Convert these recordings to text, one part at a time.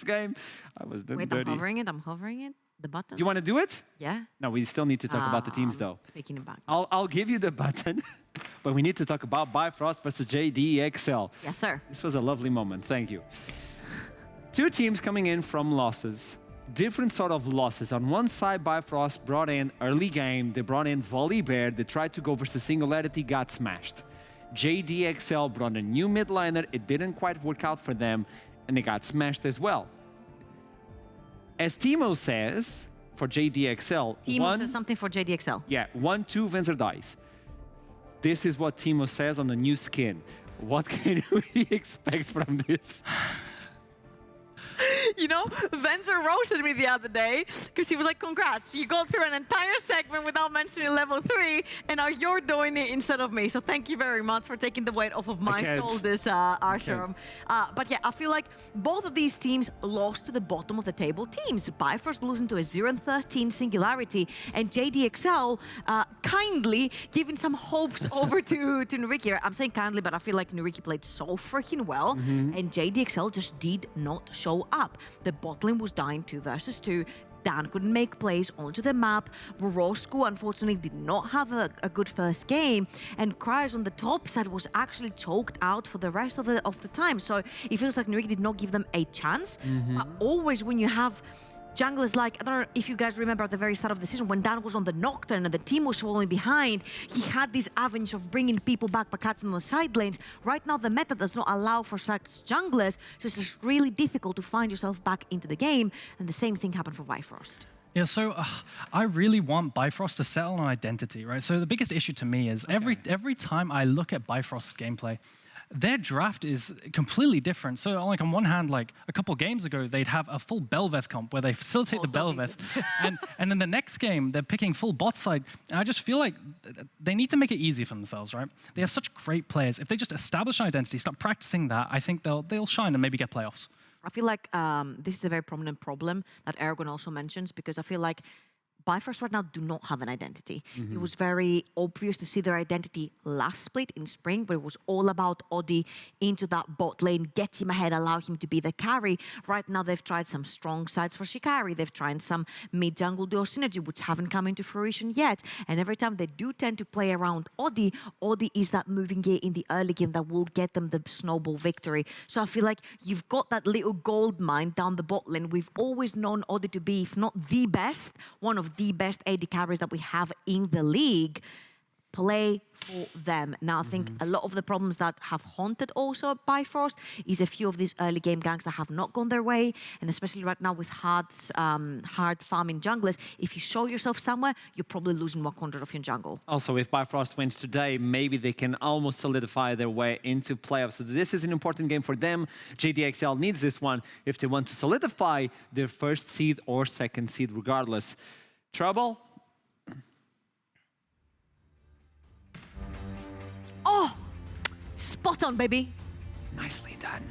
game. I was Wait, dirty. I'm hovering it. The button? Do you want to do it? Yeah. No, we still need to talk about the teams, though. Taking it back. I'll give you the button, but we need to talk about Bifrost versus JDXL. Yes, sir. This was a lovely moment. Thank you. Two teams coming in from losses. Different sort of losses. On one side, Bifrost brought in early game. They brought in Volley Bear. They tried to go versus Singularity, got smashed. JDXL brought a new mid laner. It didn't quite work out for them, and they got smashed as well. As Timo says, for JDXL... Timo says something for JDXL. Yeah, 1-2, Venzer dies. This is what Timo says on the new skin. What can we expect from this? You know, Venzer roasted me the other day because he was like, congrats, you got through an entire segment without mentioning level 3, and now you're doing it instead of me. So thank you very much for taking the weight off of my shoulders, Arsharam. But yeah, I feel like both of these teams lost to the bottom of the table teams. Bifrost losing to a 0-13 Singularity, and JDXL kindly giving some hopes over to Nuriki. I'm saying kindly, but I feel like Nuriki played so freaking well, and JDXL just did not show up. The bot lane was dying 2 versus 2. Dan couldn't make plays onto the map. Morosco, unfortunately, did not have a good first game. And Cryos on the top side was actually choked out for the rest of the time. So it feels like Nuriki did not give them a chance. But always when you have junglers like, I don't know if you guys remember at the very start of the season when Dan was on the Nocturne and the team was falling behind, he had this avenue of bringing people back by catching on the side lanes. Right now, the meta does not allow for such junglers, so it's just really difficult to find yourself back into the game, and the same thing happened for Bifrost. Yeah, so I really want Bifrost to settle on identity, right? So the biggest issue to me is every time I look at Bifrost's gameplay, their draft is completely different. So like on one hand, like a couple games ago, they'd have a full Bel'Veth comp where they facilitate the Bel'Veth. and then the next game, they're picking full bot side. And I just feel like they need to make it easy for themselves, right? They have such great players. If they just establish an identity, start practicing that, I think they'll shine and maybe get playoffs. I feel like this is a very prominent problem that Aragon also mentions, because I feel like Bifrost right now do not have an identity. It was very obvious to see their identity last split in spring, but it was all about Oddie into that bot lane, get him ahead, allow him to be the carry. Right now, they've tried some strong sides for Shikari. They've tried some mid-jungle duo synergy, which haven't come into fruition yet. And every time they do tend to play around Oddie, Oddie is that moving gear in the early game that will get them the snowball victory. So I feel like you've got that little gold mine down the bot lane. We've always known Oddie to be, if not the best, one of the best AD carries that we have in the league. Play for them. Now, I think a lot of the problems that have haunted also Bifrost is a few of these early game ganks that have not gone their way, and especially right now with hard farming junglers, if you show yourself somewhere, you're probably losing 100 of your jungle. Also, if Bifrost wins today, maybe they can almost solidify their way into playoffs. So this is an important game for them. JDXL needs this one if they want to solidify their first seed or second seed regardless. Trouble? Oh, spot on, baby. Nicely done.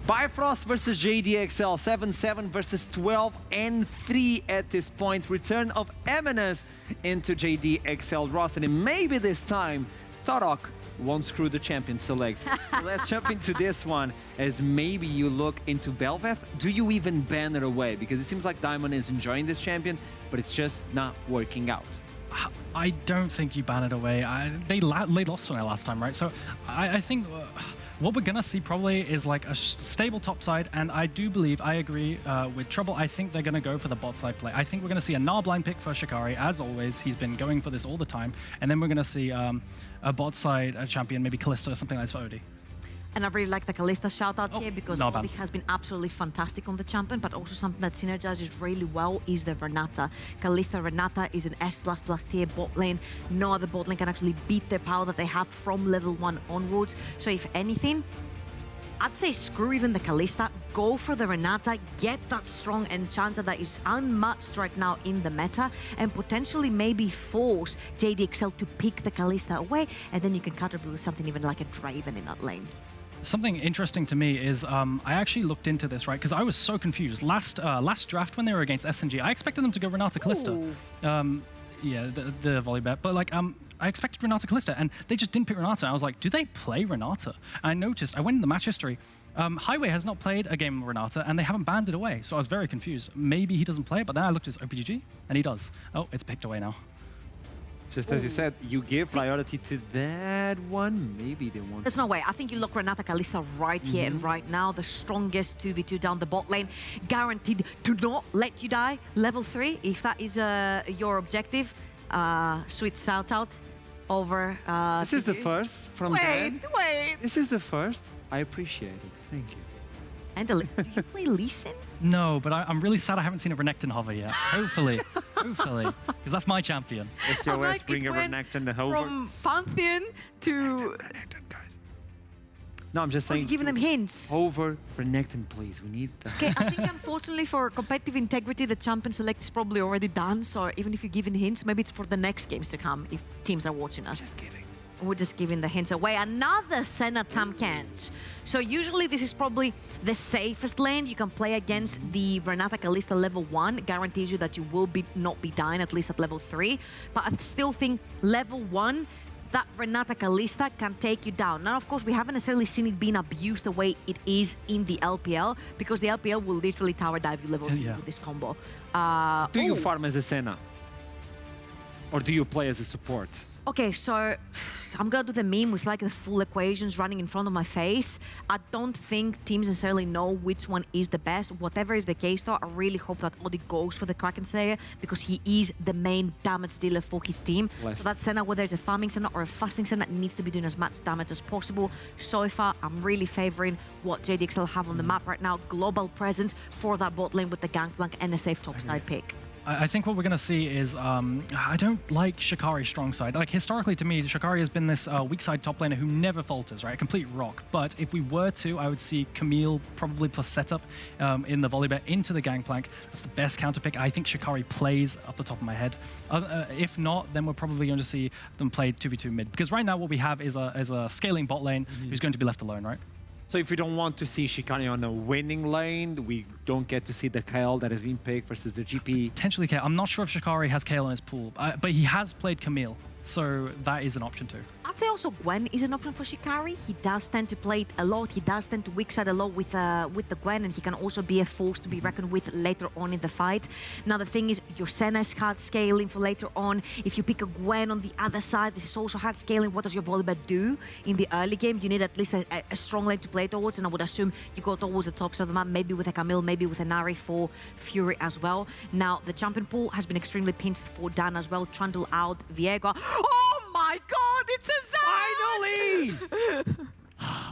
Bifrost versus JDXL, 7-7 versus 12-3 at this point. Return of Eminence into JDXL roster, and maybe this time, Torok won't screw the champion select. So let's jump into this one, as maybe you look into Bel'Veth. Do you even ban it away? Because it seems like Diamond is enjoying this champion, but it's just not working out. I don't think you ban it away. They lost on it last time, right? So I think what we're going to see probably is like a stable top side, and I do believe, I agree with Trouble, I think they're going to go for the bot side play. I think we're going to see a Gnar blind pick for Shikari, as always. He's been going for this all the time. And then we're going to see a bot side champion, maybe Kalista or something like this for Odie. And I really like the Kalista shout out here, because Oddie has been absolutely fantastic on the champion, but also something that synergizes really well is the Renata. Kalista Renata is an S++ tier bot lane. No other bot lane can actually beat the power that they have from level 1 onwards. So if anything, I'd say screw even the Kalista, go for the Renata, get that strong enchanter that is unmatched right now in the meta, and potentially maybe force JDXL to pick the Kalista away, and then you can counter with something even like a Draven in that lane. Something interesting to me is I actually looked into this, right? Because I was so confused. Last draft when they were against SNG, I expected them to go Renata Kalista. Yeah, the volley bet. But like, I expected Renata Kalista, and they just didn't pick Renata. And I was like, do they play Renata? And I noticed, I went in the match history, Highway has not played a game of Renata, and they haven't banned it away, so I was very confused. Maybe he doesn't play it, but then I looked at his OPGG, and he does. Oh, it's picked away now. Just as you said, you give priority to that one. Maybe they want. There's no way. I think you look Renata Kalista right here and right now, the strongest 2v2 down the bot lane, guaranteed to not let you die. Level 3, if that is your objective. Sweet shout out over. This is the first from Dan. Wait. This is the first. I appreciate it. Thank you. And do you play Lee Sin? No, but I'm really sad I haven't seen a Renekton hover yet. Hopefully, because that's my champion. SOS, bring a Renekton hover. From Pantheon to... Renekton, guys. No, I'm just saying. You're giving them hints. Hover, Renekton, please. We need that. Okay, I think unfortunately for competitive integrity, the champion select is probably already done. So even if you're giving hints, maybe it's for the next games to come if teams are watching us. Just giving. We're just giving the hints away. Another Senna Tamkans. So usually this is probably the safest lane you can play against. The Renata Kalista level 1 guarantees you that you will not be dying, at least at level 3. But I still think level 1, that Renata Kalista can take you down. Now, of course, we haven't necessarily seen it being abused the way it is in the LPL, because the LPL will literally tower dive you level 2 with this combo. Do you farm as a Senna? Or do you play as a support? Okay, so I'm gonna do the meme with like the full equations running in front of my face. I don't think teams necessarily know which one is the best. Whatever is the case though, I really hope that Odi goes for the Kraken Slayer because he is the main damage dealer for his team. So that Senna, whether it's a farming Senna or a fasting Senna, needs to be doing as much damage as possible. So far, I'm really favoring what JDXL have on the map right now. Global presence for that bot lane with the Gangplank and a safe topside pick. I think what we're going to see is, I don't like Shikari's strong side. Like, historically to me, Shikari has been this weak side top laner who never falters, right? A complete rock. But if we were to, I would see Camille probably plus setup in the volley bet into the Gangplank. That's the best counter pick I think Shikari plays off the top of my head. If not, then we're probably going to see them play 2v2 mid. Because right now what we have is a scaling bot lane who's going to be left alone, right? So if we don't want to see Shikari on a winning lane, we don't get to see the Kayle that has been picked versus the GP. Potentially Kayle. I'm not sure if Shikari has Kayle in his pool, but he has played Camille. So that is an option too. I'd say also Gwen is an option for Shikari. He does tend to play it a lot. He does tend to weak side a lot with the Gwen, and he can also be a force to be reckoned with later on in the fight. Now the thing is, your Senna is hard scaling for later on. If you pick a Gwen on the other side, this is also hard scaling. What does your Volibear do in the early game? You need at least a strong lane to play towards, and I would assume you go towards the top side of the map, maybe with a Camille, maybe with a Nari for Fury as well. Now the champion pool has been extremely pinched for Dan as well. Trundle out, Viego. Oh my god, it's a Zach! Finally!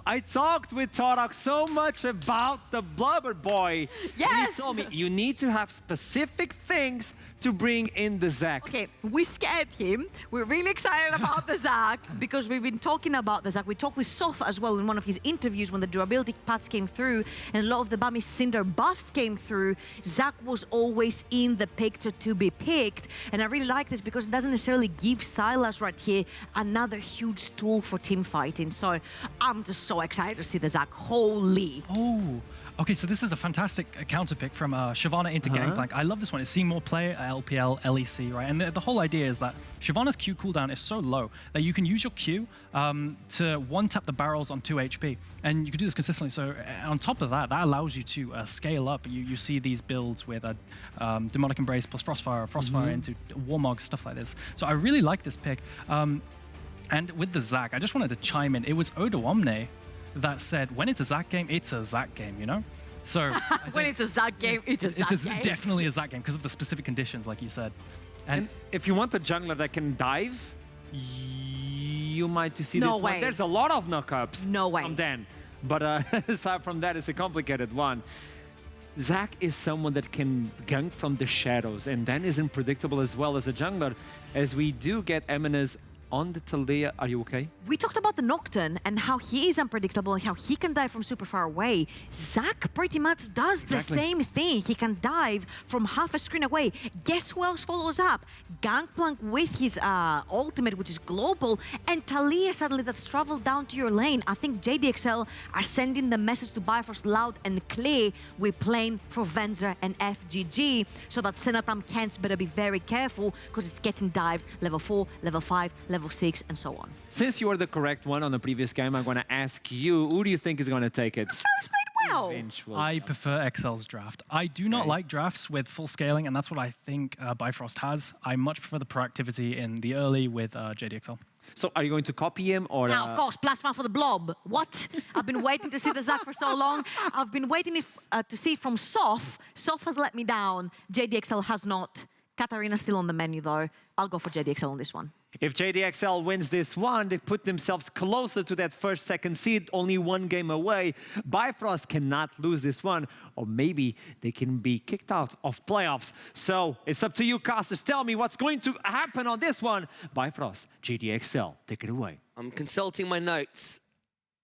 I talked with Tarak so much about the Blubber Boy. Yes! He told me, you need to have specific things to bring in the Zac. Okay, we scared him. We're really excited about the Zac because we've been talking about the Zac. We talked with Sofa as well in one of his interviews when the durability patch came through and a lot of the Bami Cinder buffs came through. Zac was always in the picture to be picked. And I really like this because it doesn't necessarily give Sylas right here another huge tool for team fighting. So I'm just so excited to see the Zac. Holy. Oh, okay, so this is a fantastic counter pick from Shyvana into Gangplank. I love this one. It's seeing more play at LPL, LEC, right? And the whole idea is that Shyvana's Q cooldown is so low that you can use your Q to one-tap the barrels on 2 HP. And you can do this consistently. So on top of that, that allows you to scale up. You see these builds with a Demonic Embrace plus Frostfire into Warmog, stuff like this. So I really like this pick. And with the Zac, I just wanted to chime in. It was Oda Omne that said, when it's a Zac game, it's a Zac game, you know? So when it's a Zac game, it's a Zac game. It's definitely a Zac game because of the specific conditions, like you said. And if you want a jungler that can dive, you might see no this way. one. There's a lot of knockups No way. from Dan. But aside from that, it's a complicated one. Zac is someone that can gank from the shadows, and Dan is unpredictable as well as a jungler, as we do get Eminence on the Taliyah. Are you okay? We talked about the Nocturne and how he is unpredictable and how he can dive from super far away. Zac pretty much does the same thing. He can dive from half a screen away. Guess who else follows up? Gangplank with his ultimate, which is global, and Taliyah suddenly that's traveled down to your lane. I think JDXL are sending the message to Bifrost loud and clear. We're playing for Venzer and FGG, so that Senatam Kents better be very careful because it's getting dived level 4, level 5, level 6, and so on. Since you are the correct one on the previous game, I'm going to ask you, who do you think is going to take it? Let's play Wow. eventual. I prefer XL's draft. I do not Okay. like drafts with full scaling, and that's what I think Bifrost has. I much prefer the proactivity in the early with JDXL. So are you going to copy him or? Now, of course, plasma for the blob. What? I've been waiting to see the Zac for so long. I've been waiting to see from Soph. Soph has let me down. JDXL has not. Katarina's still on the menu, though. I'll go for JDXL on this one. If JDXL wins this one, they put themselves closer to that first, second seed, only one game away. Bifrost cannot lose this one, or maybe they can be kicked out of playoffs. So it's up to you, casters. Tell me what's going to happen on this one. Bifrost, JDXL, take it away. I'm consulting my notes,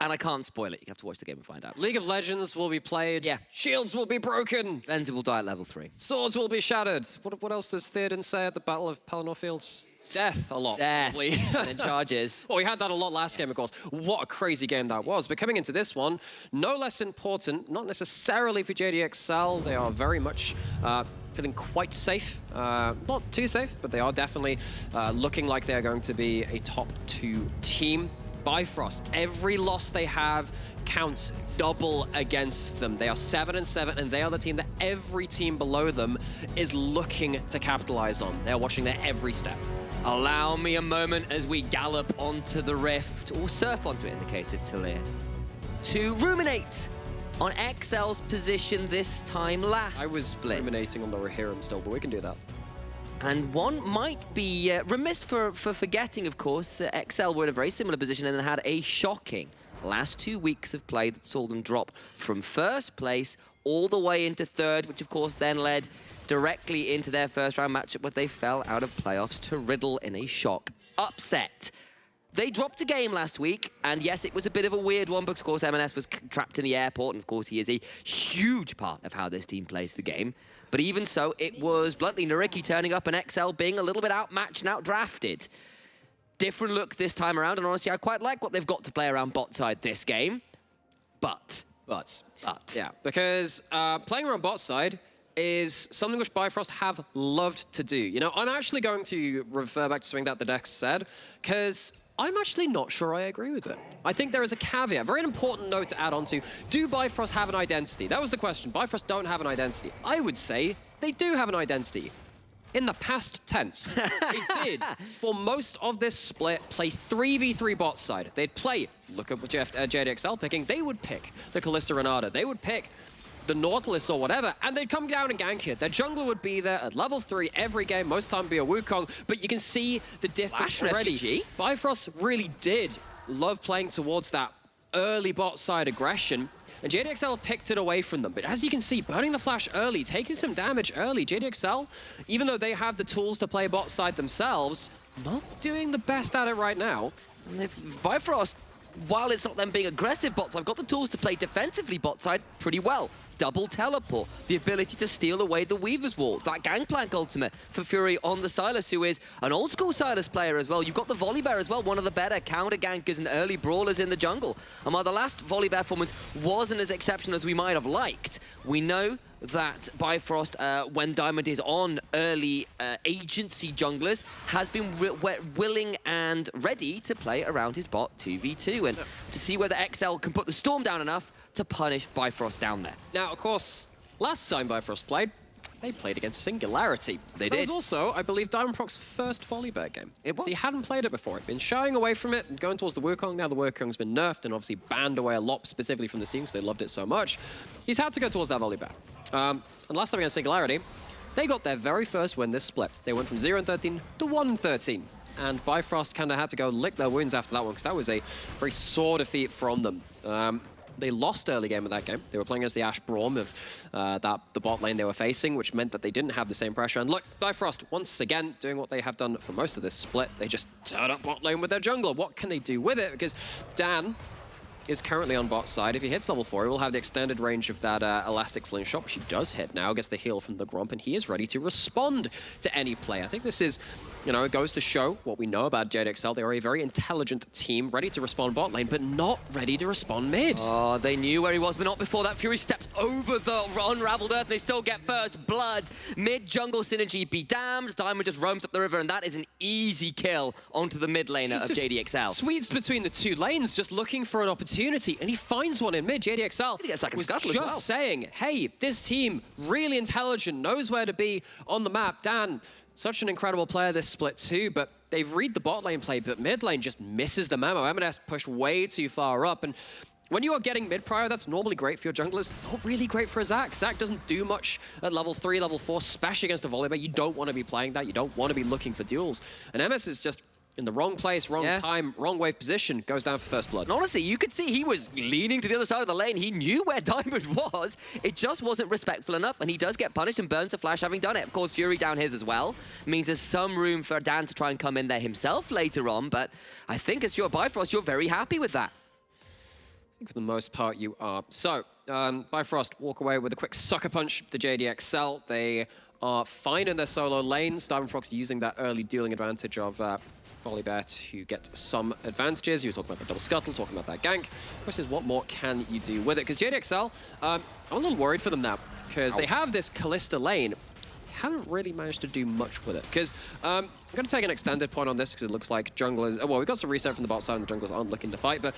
and I can't spoil it. You have to watch the game and find out. League of Legends will be played. Yeah. Shields will be broken. Venzer will die at level 3. Swords will be shattered. What else does Theoden say at the Battle of Pelennor Fields? Death a lot, Death. probably. And then charges. Well, we had that a lot last game, of course. What a crazy game that was. But coming into this one, no less important, not necessarily for JDXL. They are very much feeling quite safe. Not too safe, but they are definitely looking like they are going to be a top 2 team. Bifrost, every loss they have counts double against them. They are 7-7, and they are the team that every team below them is looking to capitalize on. They're watching their every step. Allow me a moment as we gallop onto the rift, or surf onto it in the case of Talir, to ruminate on XL's position this time last I was split. ruminating on the Rohirrim still, but we can do that. And one might be remiss for forgetting, of course, XL were in a very similar position and had a shocking last 2 weeks of play that saw them drop from first place all the way into third, which of course then led directly into their first round matchup where they fell out of playoffs to Riddle in a shock upset. They dropped a game last week, and yes, it was a bit of a weird one because, of course, M&S was trapped in the airport, and, of course, he is a huge part of how this team plays the game. But even so, it was bluntly Nariki turning up and XL being a little bit outmatched and outdrafted. Different look this time around, and honestly, I quite like what they've got to play around bot side this game. But. Yeah, because playing around bot side is something which Bifrost have loved to do. You know, I'm actually going to refer back to something that the Dex said, because I'm actually not sure I agree with it. I think there is a caveat, very important note to add on to. Do Bifrost have an identity? That was the question. Bifrost don't have an identity. I would say they do have an identity. In the past tense, they did, for most of this split, play 3v3 bot side. They'd play, look at what JDXL picking, they would pick the Kalista Renata. They would pick the Nautilus or whatever, and they'd come down and gank it. Their jungler would be there at level 3 every game, most of the time be a Wukong, but you can see the difference Flash already. refugee. Bifrost really did love playing towards that early bot side aggression, and JDXL picked it away from them. But as you can see, burning the flash early, taking some damage early, JDXL, even though they have the tools to play bot side themselves, not doing the best at it right now. And if Bifrost, while it's not them being aggressive bot side, I've got the tools to play defensively bot side pretty well. Double teleport, the ability to steal away the Weaver's Wall, that Gangplank ultimate for Fury on the Sylas, who is an old school Sylas player as well. You've got the Volibear as well, one of the better counter gankers and early brawlers in the jungle. And while the last Volibear performance wasn't as exceptional as we might have liked, we know that Bifrost, when Diamond is on early agency junglers, has been willing and ready to play around his bot 2v2 and to see whether XL can put the storm down enough to punish Bifrost down there. Now, of course, last time Bifrost played, they played against Singularity. They That did. was also, I believe, Diamond Proc's first Volibear game. It was. So he hadn't played it before. He'd been shying away from it and going towards the Wukong. Now the Wukong's been nerfed and obviously banned away a lot, specifically from the team because they loved it so much. He's had to go towards that Volibear. And last time against Singularity, they got their very first win this split. They went from 0-13 to 1-13. And Bifrost kind of had to go lick their wounds after that one because that was a very sore defeat from them. They lost early game of that game. They were playing against the Ashe Braum of the bot lane they were facing, which meant that they didn't have the same pressure. And look, Bifrost, once again, doing what they have done for most of this split. They just turn up bot lane with their jungler. What can they do with it? Because Dan is currently on bot side. If he hits level 4, he will have the extended range of that Elastic Slingshot, which he does hit now, gets the heal from the Gromp, and he is ready to respond to any play. I think this is, you know, it goes to show what we know about JDXL. They are a very intelligent team, ready to respond bot lane, but not ready to respond mid. Oh, they knew where he was, but not before that. Fury steps over the unraveled earth. They still get first blood. Mid-jungle synergy be damned. Diamond just roams up the river, and that is an easy kill onto the mid laner of JDXL. Sweeps between the two lanes, just looking for an opportunity opportunity, and he finds one in mid. JDXL He gets second was scuttle as just well. saying, hey, this team, really intelligent, knows where to be on the map. Dan, such an incredible player this split too, but they've read the bot lane play, but mid lane just misses the memo. M&S pushed way too far up, and when you are getting mid-prio, that's normally great for your junglers, not really great for a Zac. Zac doesn't do much at level 3, level 4, especially against a Volibear. You don't want to be playing that. You don't want to be looking for duels. And MS is just in the wrong place, wrong time, wrong wave position, goes down for first blood. And honestly, you could see he was leaning to the other side of the lane. He knew where Diamond was. It just wasn't respectful enough, and he does get punished and burns the flash having done it. Of course, Fury down his as well. Means there's some room for Dan to try and come in there himself later on, but I think as your Bifrost, you're very happy with that. I think for the most part you are. So, Bifrost walk away with a quick sucker punch to JDXL. They are fine in their solo lanes. Diamond Proxy using that early dueling advantage of Volibear to get some advantages. You were talking about the double scuttle, talking about that gank. The question is, what more can you do with it? Because JDXL, I'm a little worried for them now, because they have this Kalista lane. Haven't really managed to do much with it. Because I'm going to take an extended point on this, because it looks like junglers... Well, we got some reset from the bot side, and the junglers aren't looking to fight, but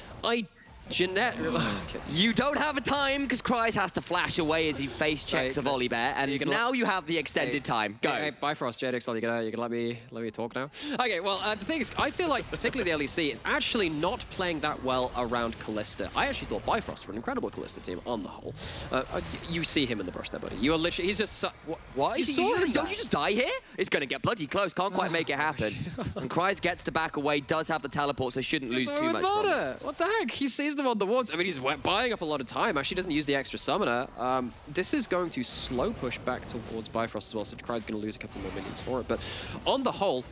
Jeanette... Okay. You don't have a time, because Kryze has to flash away as he face checks a Volibear, and now you have the extended time. Go. Hey, Bifrost, JDXL, you gonna let me talk now? Okay, well, the thing is, I feel like, particularly the LEC, is actually not playing that well around Kalista. I actually thought Bifrost were an incredible Kalista team on the whole. You see him in the brush there, buddy. You are literally, he's just... What? You saw him Don't you just die here? It's going to get bloody close. Can't quite make it happen. And Kryze gets to back away, does have the teleport, so shouldn't lose too much from this. What the heck? He sees them on the wards. I mean, he's buying up a lot of time. Actually doesn't use the extra summoner. This is going to slow push back towards Bifrost as well, so Kryze's going to lose a couple more minions for it. But on the whole,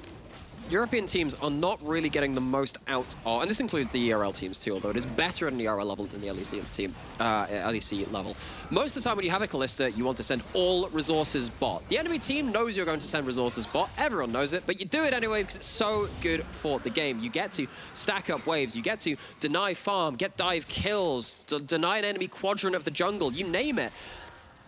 European teams are not really getting the most out of, and this includes the ERL teams too, although it is better at an ERL level than the LEC team, LEC level. Most of the time when you have a Kalista, you want to send all resources bot. The enemy team knows you're going to send resources bot, everyone knows it, but you do it anyway because it's so good for the game. You get to stack up waves, you get to deny farm, get dive kills, deny an enemy quadrant of the jungle, you name it.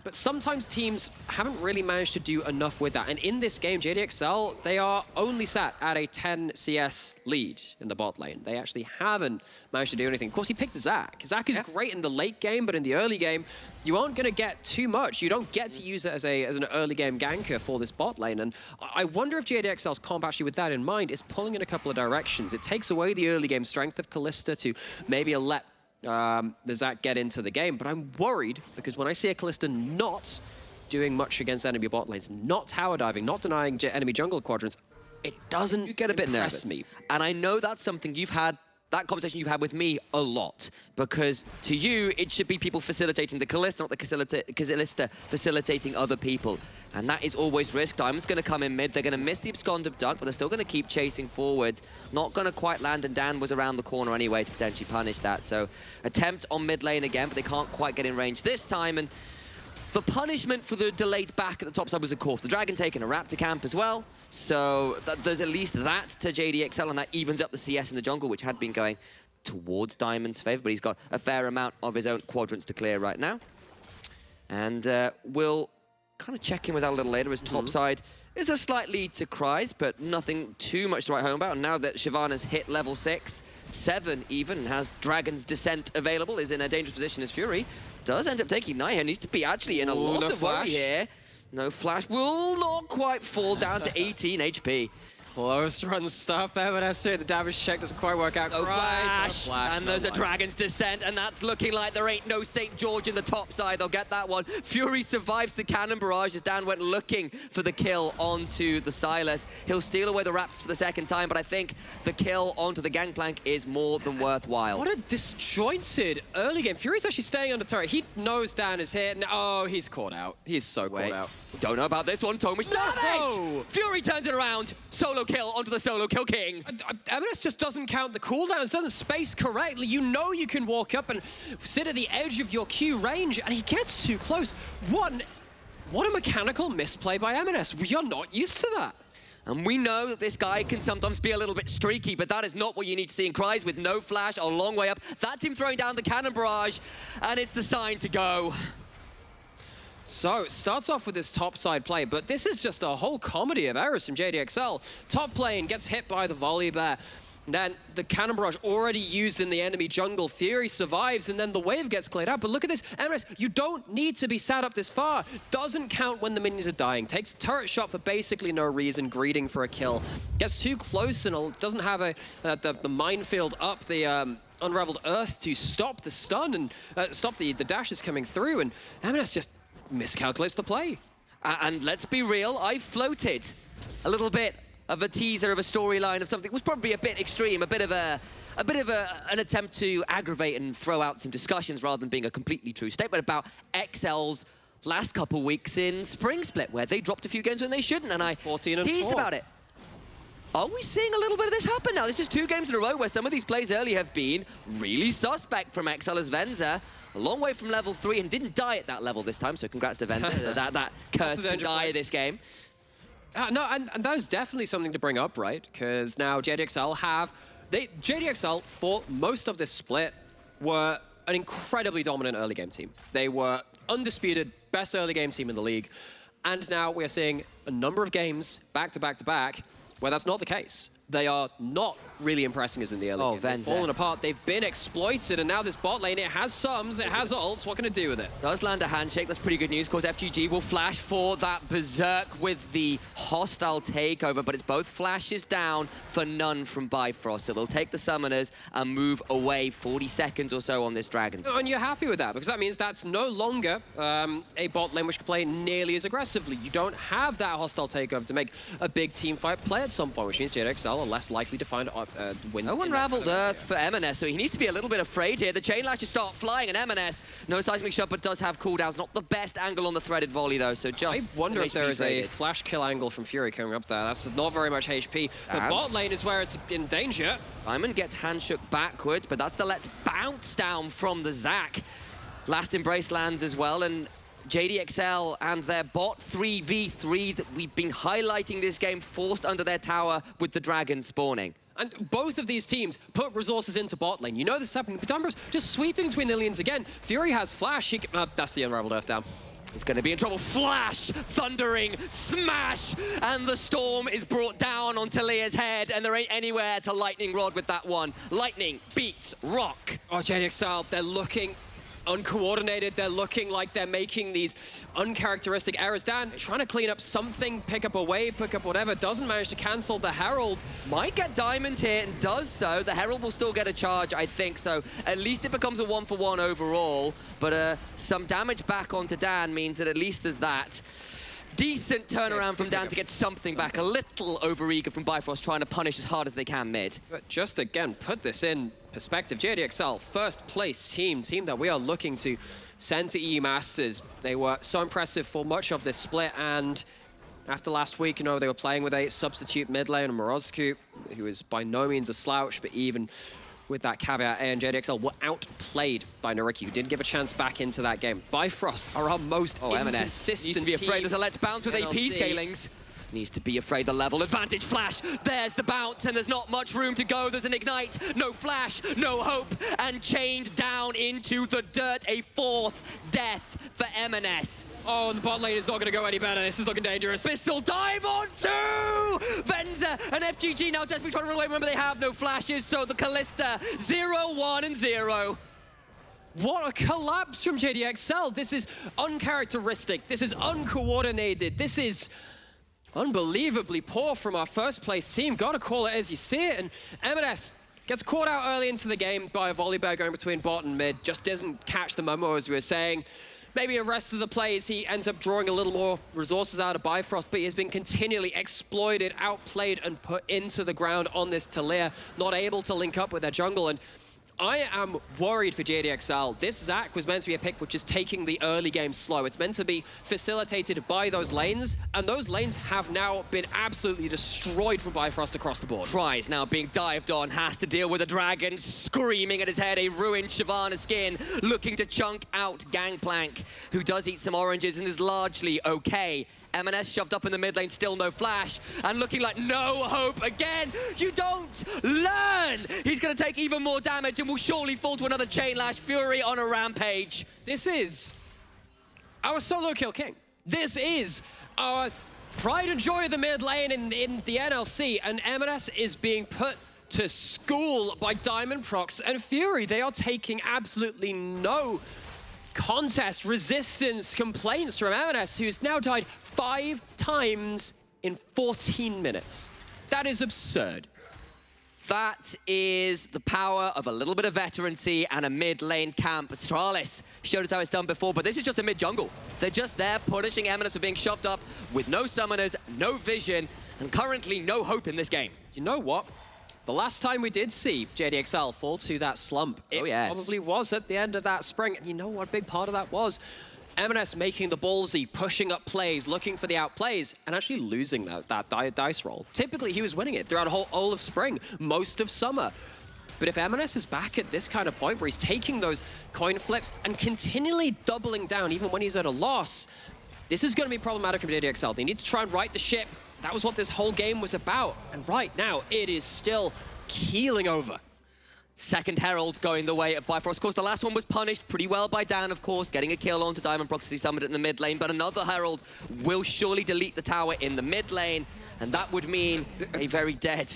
But sometimes teams haven't really managed to do enough with that. And in this game, JDXL, they are only sat at a 10 CS lead in the bot lane. They actually haven't managed to do anything. Of course, he picked Zac. Zac is great in the late game, but in the early game, you aren't going to get too much. You don't get to use it as an early game ganker for this bot lane. And I wonder if JDXL's comp, actually with that in mind, is pulling in a couple of directions. It takes away the early game strength of Kalista to maybe let the Zac get into the game, but I'm worried because when I see a Kalista not doing much against enemy bot lanes, not tower diving, not denying enemy jungle quadrants, it doesn't You get a bit impress nervous. me. And I know that's something you've had, that conversation you've had with me a lot, because to you, it should be people facilitating the Kalista, not the Kalista facilitating other people. And that is always risk. Diamond's going to come in mid. They're going to miss the abscond of Duck, but they're still going to keep chasing forwards. Not going to quite land, and Dan was around the corner anyway to potentially punish that. So attempt on mid lane again, but they can't quite get in range this time. And the punishment for the delayed back at the top side was, of course, the Dragon taking a Raptor camp as well. So there's at least that to JDXL, and that evens up the CS in the jungle, which had been going towards Diamond's favor, but he's got a fair amount of his own quadrants to clear right now. And we'll kind of check in with that a little later. His top side is a slight lead to Kryze, but nothing too much to write home about. And now that Shyvana's hit level 6, 7 even, and has Dragon's Descent available, is in a dangerous position as Fury does end up taking Naya. Needs to be actually in a lot of worry here. No flash, will not quite fall down to 18 HP. Close run stuff. M&S here. The damage check doesn't quite work out. No Kryze, flash. And there's a Dragon's Descent, and that's looking like there ain't no St. George in the top side. They'll get that one. Fury survives the cannon barrage as Dan went looking for the kill onto the Silas. He'll steal away the Raptors for the second time, but I think the kill onto the Gangplank is more than worthwhile. What a disjointed early game. Fury's actually staying under turret. He knows Dan is here. Oh, he's caught out. He's so caught out. Don't know about this one. Tomish damage! Fury turns it around. Solo kill onto the solo kill king. M&S just doesn't count the cooldowns, doesn't space correctly. You know you can walk up and sit at the edge of your Q range, and he gets too close. What a mechanical misplay by M&S. We are not used to that. And we know that this guy can sometimes be a little bit streaky, but that is not what you need to see in Kryze with no flash, a long way up. That's him throwing down the cannon barrage, and it's the sign to go. So, starts off with this top side play, but this is just a whole comedy of errors from JDXL. Top lane gets hit by the Volibear. Then the cannon barrage already used in the enemy jungle. Fury survives, and then the wave gets cleared out. But look at this, M&S, you don't need to be sat up this far. Doesn't count when the minions are dying. Takes a turret shot for basically no reason, greeting for a kill. Gets too close and doesn't have the minefield up, the unraveled earth to stop the stun and stop the dashes coming through. And M&S just miscalculates the play. And let's be real, I floated a little bit of a teaser of a storyline of something. It was probably a bit extreme, a bit of an attempt to aggravate and throw out some discussions rather than being a completely true statement about XL's last couple weeks in Spring Split, where they dropped a few games when they shouldn't, and I 14 and teased 4. about it. Are we seeing a little bit of this happen now? This is 2 games in a row where some of these plays early have been really suspect from XL as Venzer. A long way from level 3 and didn't die at that level this time, so congrats to Venzer. that curse can die this game. No, and that is definitely something to bring up, right? Because now JDXL JDXL, for most of this split, were an incredibly dominant early game team. They were undisputed best early game team in the league. And now we're seeing a number of games back to back to back where that's not the case. They are not really impressing us in the early game. They've fallen apart. They've been exploited, and now this bot lane, it has sums, it has ults. What can it do with it? Does land a handshake. That's pretty good news. Of course, FGG will flash for that berserk with the hostile takeover, but it's both flashes down for none from Bifrost. So they'll take the summoners and move away 40 seconds or so on this dragon. And you're happy with that, because that means that's no longer a bot lane which can play nearly as aggressively. You don't have that hostile takeover to make a big team fight play at some point, which means JDXL are less likely to find wins. No unraveled earth for M&S, so he needs to be a little bit afraid here. The chain lashes start flying, and M&S, no seismic shot, but does have cooldowns. Not the best angle on the threaded volley, though, so just... I wonder if there is a flash kill angle from Fury coming up there. That's not very much HP. The bot lane is where it's in danger. Diamond gets handshook backwards, but that's the let's bounce down from the Zac. Last Embrace lands as well, and JDXL and their bot 3v3 that we've been highlighting this game, forced under their tower with the dragon spawning. And both of these teams put resources into bot lane. You know this is happening. Petumbra's just sweeping between the lanes again. Fury has flash. That's the unraveled earth down. He's going to be in trouble. Flash, thundering, smash, and the storm is brought down on Talia's head, and there ain't anywhere to lightning rod with that one. Lightning beats rock. Oh, JDXL, they're looking uncoordinated. They're looking like they're making these uncharacteristic errors. Dan trying to clean up something, pick up a wave, pick up whatever, doesn't manage to cancel the Herald. Might get Diamond here and does so. The Herald will still get a charge, I think, so at least it becomes a 1-for-1 overall, but some damage back onto Dan means that at least there's that. Decent turnaround from Dan to get something back. A little overeager from Bifrost trying to punish as hard as they can mid. But just again, put this in perspective. JDXL, first place team that we are looking to send to EU Masters. They were so impressive for much of this split, and after last week, you know, they were playing with a substitute mid lane, Morozku, who is by no means a slouch, but even with that caveat, and JDXL were outplayed by Nariki, who didn't give a chance back into that game. Bifrost are our most inconsistent needs to be afraid. team. There's a let's bounce with NLC. AP scalings. Needs to be afraid. The level advantage flash. There's the bounce, and there's not much room to go. There's an ignite, no flash, no hope, and chained down into the dirt. A 4th death for M&S. Oh, and the bot lane is not going to go any better. This is looking dangerous. Bissell dive on 2! Venzer and FGG now desperately trying to run away. Remember, they have no flashes, so the Callista 0, 1, and 0. What a collapse from JDXL. This is uncharacteristic. This is uncoordinated. This is unbelievably poor from our first place team. Gotta call it as you see it. And M&S gets caught out early into the game by a volley bear going between bot and mid. Just doesn't catch the memo, as we were saying. Maybe the rest of the plays, he ends up drawing a little more resources out of Bifrost, but he has been continually exploited, outplayed, and put into the ground on this Talia, not able to link up with their jungle. And I am worried for JDXL. This Zac was meant to be a pick which is taking the early game slow. It's meant to be facilitated by those lanes, and those lanes have now been absolutely destroyed from Bifrost across the board. Prize now being dived on, has to deal with a dragon screaming at his head, a ruined Shyvana skin, looking to chunk out Gangplank, who does eat some oranges and is largely okay. M&S shoved up in the mid lane, still no flash, and looking like no hope again. You don't learn! He's going to take even more damage and will surely fall to another chain lash. Fury on a rampage. This is our solo kill king. This is our pride and joy of the mid lane in the NLC, and M&S is being put to school by Diamond Prox and Fury. They are taking absolutely no contest, resistance, complaints from M&S, who's now died 5 times in 14 minutes. That is absurd. That is the power of a little bit of veterancy and a mid-lane camp. Astralis showed us how it's done before, but this is just a mid-jungle. They're just there punishing M&S for being shoved up with no summoners, no vision, and currently no hope in this game. You know what? The last time we did see JDXL fall to that slump, it probably was at the end of that spring. And you know what a big part of that was? M&S making the ballsy, pushing up plays, looking for the outplays, and actually losing that dice roll. Typically, he was winning it throughout all of spring, most of summer. But if M&S is back at this kind of point where he's taking those coin flips and continually doubling down even when he's at a loss, this is going to be problematic for JDXL. They need to try and right the ship. That was what this whole game was about. And right now, it is still keeling over. Second Herald going the way of Bifrost. Of course, the last one was punished pretty well by Dan, of course, getting a kill onto Diamond Prox as he summoned it in the mid lane. But another Herald will surely delete the tower in the mid lane, and that would mean a very dead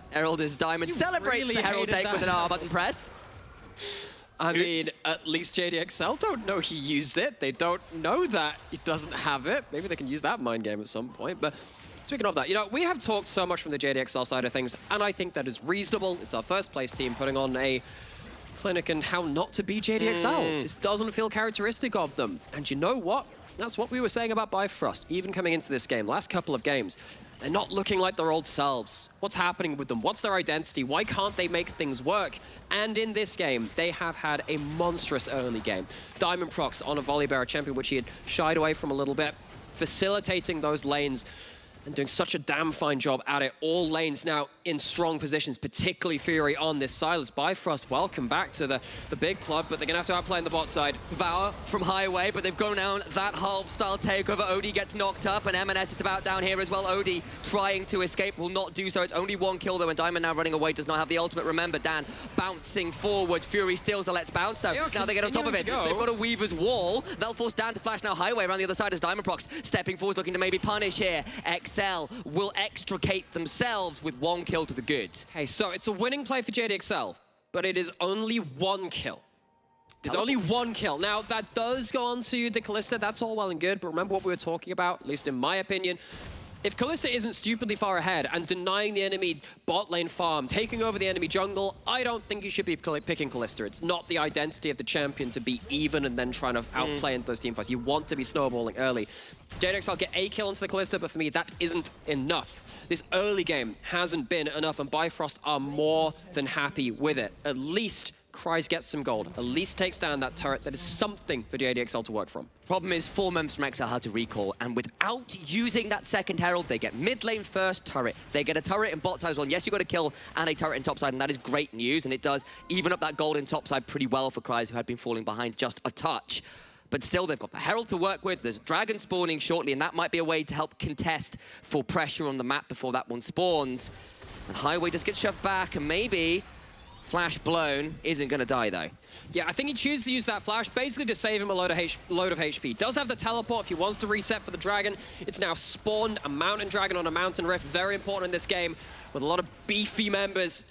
Herald as Diamond celebrates really the Herald take that. with an R button press. I mean, at least JDXL don't know he used it. They don't know that he doesn't have it. Maybe they can use that mind game at some point, but speaking of that, you know, we have talked so much from the JDXL side of things, and I think that is reasonable. It's our first place team putting on a clinic in how not to be JDXL. This doesn't feel characteristic of them. And you know what? That's what we were saying about Bifrost, even coming into this game, last couple of games. They're not looking like their old selves. What's happening with them? What's their identity? Why can't they make things work? And in this game, they have had a monstrous early game. Diamond Prox on a volley bearer champion, which he had shied away from a little bit, facilitating those lanes and doing such a damn fine job at it. All lanes now in strong positions, particularly Fury on this Silas. Bifrost, welcome back to the big club, but they're going to have to outplay on the bot side. Vower from Highway, but they've gone down that half-style takeover. Odie gets knocked up, and M&S is about down here as well. Odie trying to escape, will not do so. It's only 1 kill, though, and Diamond now running away, does not have the ultimate. Remember, Dan bouncing forward. Fury steals the Let's Bounce, though. Now they get on top of it. They've got a Weaver's Wall. They'll force Dan to flash now Highway around the other side as Diamond Prox stepping forward, looking to maybe punish here. XL will extricate themselves with 1 kill to the good. Hey, so it's a winning play for JDXL, but it is only 1 kill. There's only 1 kill. Now, that does go on to the Kalista. That's all well and good, but remember what we were talking about, at least in my opinion. If Kalista isn't stupidly far ahead and denying the enemy bot lane farm, taking over the enemy jungle, I don't think you should be picking Kalista. It's not the identity of the champion to be even and then trying to outplay into those teamfights. You want to be snowballing early. JDXL get a kill into the Kalista, but for me, that isn't enough. This early game hasn't been enough, and Bifrost are more than happy with it. At least Cries gets some gold. At least takes down that turret. That is something for JDXL to work from. Problem is, 4 members from XL had to recall, and without using that second Herald, they get mid lane first turret. They get a turret in bot side as well. And yes, you've got a kill and a turret in top side, and that is great news, and it does even up that gold in top side pretty well for Cries, who had been falling behind just a touch. But still, they've got the Herald to work with. There's Dragon spawning shortly, and that might be a way to help contest for pressure on the map before that one spawns. And Highway just gets shoved back, and maybe Flash Blown isn't going to die, though. Yeah, I think he chooses to use that flash basically to save him a load of HP. Does have the teleport if he wants to reset for the dragon. It's now spawned a mountain dragon on a mountain rift. Very important in this game with a lot of beefy members.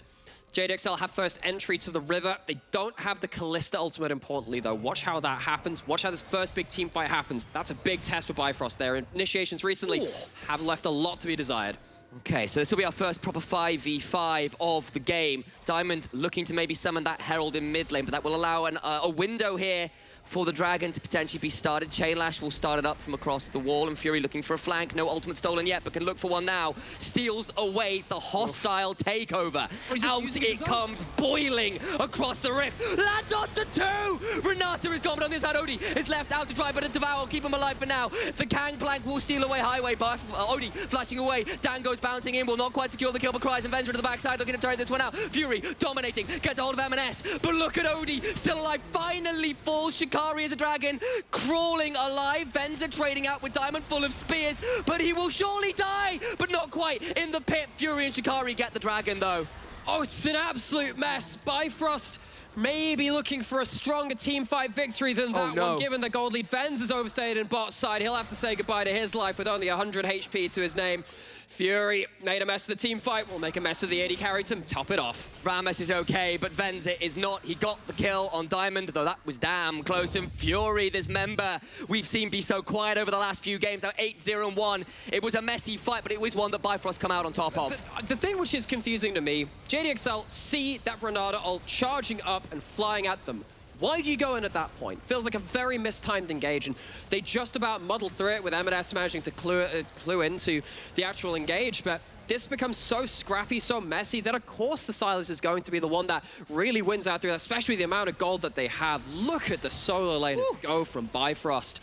JDXL have first entry to the river. They don't have the Kalista ultimate, importantly, though. Watch how that happens. Watch how this first big team fight happens. That's a big test for Bifrost. Their initiations recently have left a lot to be desired. Okay, so this will be our first proper 5v5 of the game. Diamond looking to maybe summon that Herald in mid lane, but that will allow a window here for the Dragon to potentially be started. Chainlash will start it up from across the wall, and Fury looking for a flank. No ultimate stolen yet, but can look for one now. Steals away the hostile takeover. Out it comes, boiling across the rift. Lands onto 2! Renata is gone, but on this side, Odie is left out to try, but a Devour will keep him alive for now. The Gangplank will steal away Highway, but Odie flashing away. Dan goes bouncing in, will not quite secure the kill, but Cries and Venzer to the backside, looking to turn this one out. Fury dominating, gets a hold of M&S, but look at Odie, still alive, finally falls. Shikari is a dragon, crawling alive. Venzer trading out with Diamond full of spears, but he will surely die, but not quite. In the pit, Fury and Shikari get the dragon, though. Oh, it's an absolute mess. Bifrost maybe looking for a stronger teamfight victory than that one, given the gold lead. Venzer's overstayed in bot side. He'll have to say goodbye to his life with only 100 HP to his name. Fury made a mess of the team fight, will make a mess of the AD carry to top it off. Rammus is okay, but Venzer is not. He got the kill on Diamond, though that was damn close. And Fury, this member we've seen be so quiet over the last few games, now 8-0-1. It was a messy fight, but it was one that Bifrost come out on top of. But the thing which is confusing to me, JDXL see that Renata ult charging up and flying at them. Why do you go in at that point? Feels like a very mistimed engage, and they just about muddled through it with M&S managing to clue into the actual engage, but this becomes so scrappy, so messy, that of course the Silas is going to be the one that really wins out through that, especially the amount of gold that they have. Look at the solo laners go from Bifrost.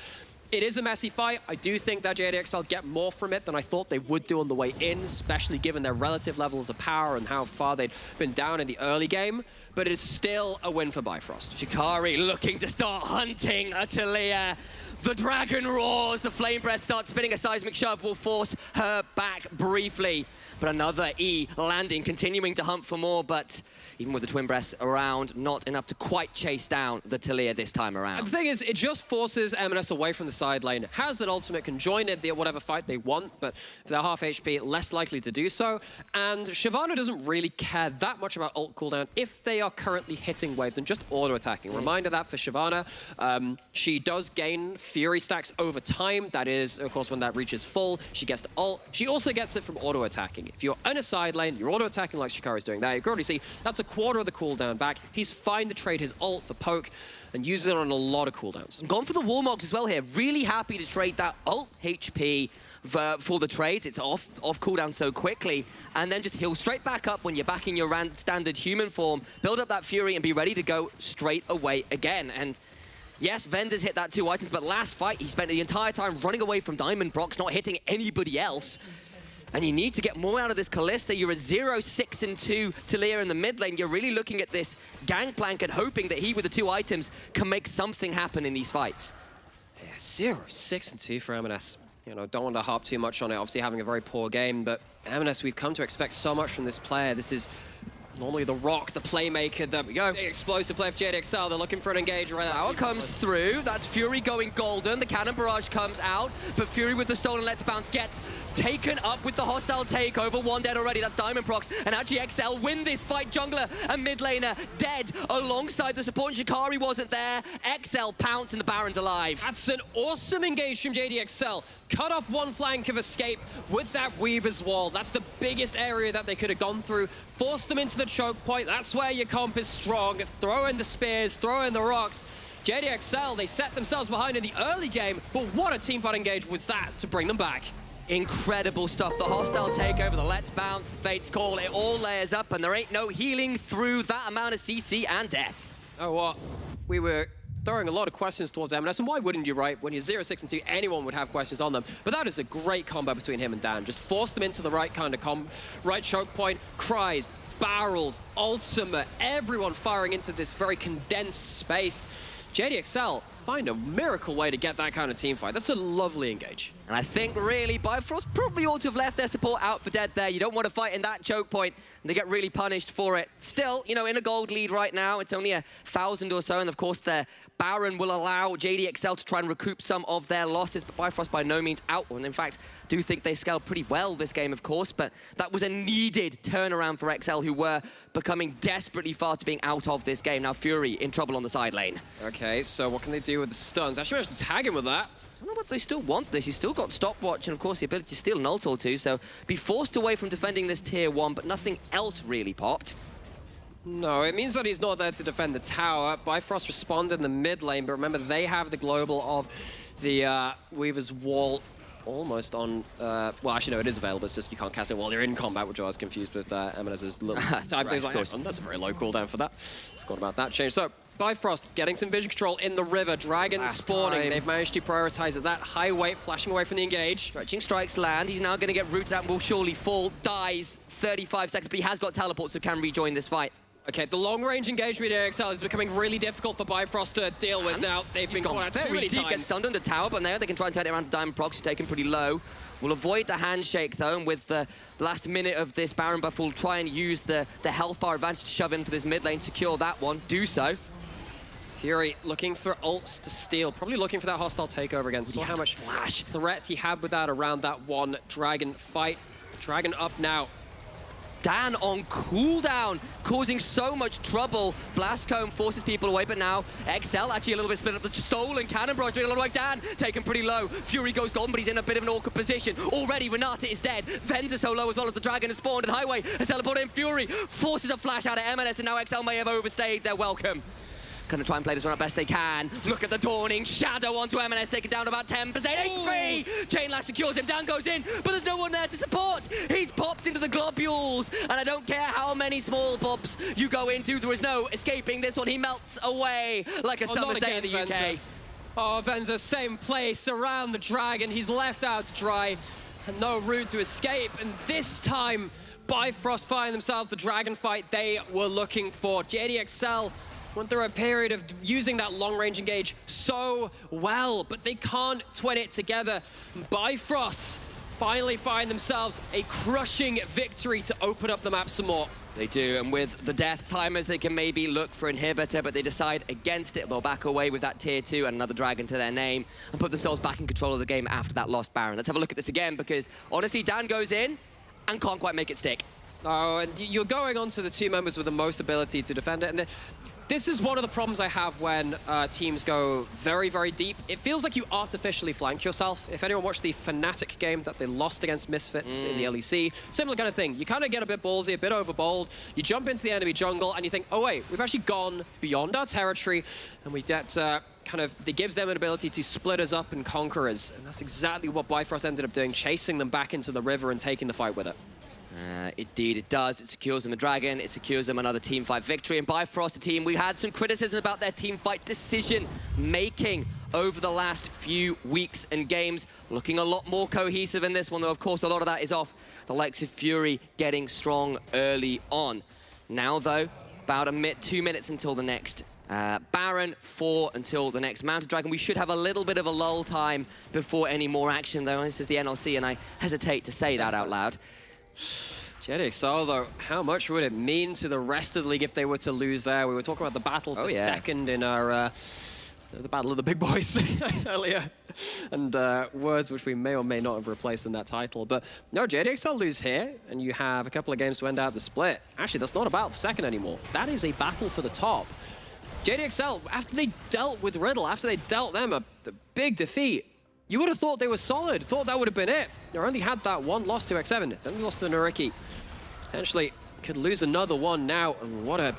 It is a messy fight. I do think that JDXL get more from it than I thought they would do on the way in, especially given their relative levels of power and how far they'd been down in the early game. But it's still a win for Bifrost. Shikari looking to start hunting Atalia. The dragon roars, the flame breath starts spinning, a seismic shove will force her back briefly. But another E landing, continuing to hunt for more, but even with the twin breaths around, not enough to quite chase down the Talia this time around. And the thing is, it just forces M&S away from the side lane. Has that ultimate, can join it, whatever fight they want, but if they're half HP, less likely to do so. And Shyvana doesn't really care that much about ult cooldown if they are currently hitting waves and just auto-attacking. Reminder that for Shyvana, she does gain Fury stacks over time. That is, of course, when that reaches full, she gets the ult. She also gets it from auto-attacking. If you're in a side lane, you're auto-attacking like Shikari's doing there. You can already see that's a quarter of the cooldown back. He's fine to trade his ult for poke and use it on a lot of cooldowns. Gone for the Warmogs as well here. Really happy to trade that ult HP for the trades. It's off cooldown so quickly, and then just heal straight back up when you're back in your standard human form, build up that Fury and be ready to go straight away again. And yes, Venzer's hit that 2 items, but last fight he spent the entire time running away from Diamond Brox, not hitting anybody else. And you need to get more out of this Kalista. You're at 0-6-2 Talia in the mid lane. You're really looking at this gangplank and hoping that he, with the 2 items, can make something happen in these fights. Yeah, 0-6-2 for M&S. You know, don't want to harp too much on it. Obviously having a very poor game, but M&S, we've come to expect so much from this player. This is normally the rock, the playmaker, the explosive play for JDXL. They're looking for an engage right now. Power comes through. That's Fury going golden. The cannon barrage comes out, but Fury with the stolen Let's Bounce gets taken up with the hostile takeover. 1 dead already. That's Diamond Prox. And actually XL win this fight. Jungler and mid laner dead alongside the support. Shikari wasn't there. XL pounce and the Baron's alive. That's an awesome engage from JDXL. Cut off one flank of escape with that Weaver's Wall. That's the biggest area that they could have gone through. Force them into the choke point. That's where your comp is strong. Throw in the spears, throw in the rocks. JDXL, they set themselves behind in the early game, but what a teamfight engage was that to bring them back. Incredible stuff. The hostile takeover, the Let's Bounce, the Fate's Call, it all layers up, and there ain't no healing through that amount of CC and death. Oh, what? We were throwing a lot of questions towards M&S, and why wouldn't you, right? When you're 0-6-2, anyone would have questions on them. But that is a great combo between him and Dan. Just force them into the right kind of right choke point, cries, barrels, ultimate, everyone firing into this very condensed space. JDXL find a miracle way to get that kind of team fight. That's a lovely engage. And I think really Bifrost probably ought to have left their support out for dead there. You don't want to fight in that choke point, and they get really punished for it. Still, you know, in a gold lead right now, it's only 1,000 or so, and of course their Baron will allow JDXL to try and recoup some of their losses, but Bifrost by no means out. And in fact, I do think they scaled pretty well this game, of course, but that was a needed turnaround for XL, who were becoming desperately far to being out of this game. Now Fury in trouble on the side lane. Okay, so what can they do with the stuns? Actually managed to tag him with that. I don't know what they still want this. He's still got stopwatch and of course the ability to steal an ult or two, so be forced away from defending this tier 1, but nothing else really popped. No, it means that he's not there to defend the tower. Bifrost responded in the mid lane, but remember they have the global of the Weaver's Wall almost on, well actually no, it is available, it's just you can't cast it while you're in combat, which I was confused with M&S's little type things like that. That's a very low cooldown for that. Forgot about that change. So Bifrost getting some vision control in the river, dragon spawning. They've managed to prioritize that high weight, flashing away from the engage. Stretching strikes land, he's now going to get rooted out and will surely fall, dies 35 seconds, but he has got teleport, so can rejoin this fight. Okay, the long-range engagement with JDXL is becoming really difficult for Bifrost to deal with now. They've been caught out too many times. Gets stunned under tower, but now they can try and turn it around to Diamond Prox, who's taken pretty low. We'll avoid the handshake though, and with the last minute of this Baron buff, we'll try and use the health bar advantage to shove into this mid lane, secure that one, do so. Fury looking for ults to steal, probably looking for that hostile takeover again. See how much flash threat he had with that around that one dragon fight. Dragon up now. Dan on cooldown, causing so much trouble. Blastcomb forces people away, but now XL actually a little bit split up. The stolen cannon barrage doing a lot like Dan, taken pretty low. Fury goes golden, but he's in a bit of an awkward position. Already, Renata is dead. Venzer so low as well as the Dragon has spawned, and Highway has teleported in. Fury forces a flash out of MLS, and now XL may have overstayed their welcome. Gonna try and play this one up best they can. Look at the dawning shadow onto M&S, taken down about 10% HP. Chain Lash secures him, Dan goes in, but there's no one there to support. He's popped into the globules, and I don't care how many small pops you go into, there is no escaping this one. He melts away like a summer's day in the UK. Venzer. Oh, Venzer, same place around the Dragon. He's left out to dry, and no route to escape. And this time, Bifrost find themselves the Dragon fight they were looking for. JDXL went through a period of using that long-range engage so well, but they can't twin it together. Bifrost finally find themselves a crushing victory to open up the map some more. They do, and with the death timers, they can maybe look for Inhibitor, but they decide against it. They'll back away with that tier 2 and another Dragon to their name and put themselves back in control of the game after that lost Baron. Let's have a look at this again, because honestly, Dan goes in and can't quite make it stick. Oh, and you're going on to the two members with the most ability to defend it, and this is one of the problems I have when teams go very, very deep. It feels like you artificially flank yourself. If anyone watched the Fnatic game that they lost against Misfits in the LEC, similar kind of thing. You kind of get a bit ballsy, a bit overbold. You jump into the enemy jungle and you think, oh wait, we've actually gone beyond our territory, and we get it gives them an ability to split us up and conquer us. And that's exactly what Bifrost ended up doing, chasing them back into the river and taking the fight with it. Indeed, it does. It secures them a Dragon. It secures them another team fight victory. And Bifrost, a team, we had some criticism about their team fight decision-making over the last few weeks and games. Looking a lot more cohesive in this one, though, of course, a lot of that is off the likes of Fury getting strong early on. Now, though, about 2 minutes until the next Baron, 4 until the next Mounted Dragon. We should have a little bit of a lull time before any more action, though. This is the NLC, and I hesitate to say that out loud. JDXL, though, how much would it mean to the rest of the league if they were to lose there? We were talking about the battle for second in our the battle of the big boys earlier, and words which we may or may not have replaced in that title. But no, JDXL lose here, and you have a couple of games to end out the split. Actually, that's not a battle for second anymore. That is a battle for the top. JDXL, after they dealt with Riddle, after they dealt them a big defeat, you would have thought they were solid, thought that would have been it. They only had that one loss to X7, then we lost to Nariki. Potentially could lose another one now, and what a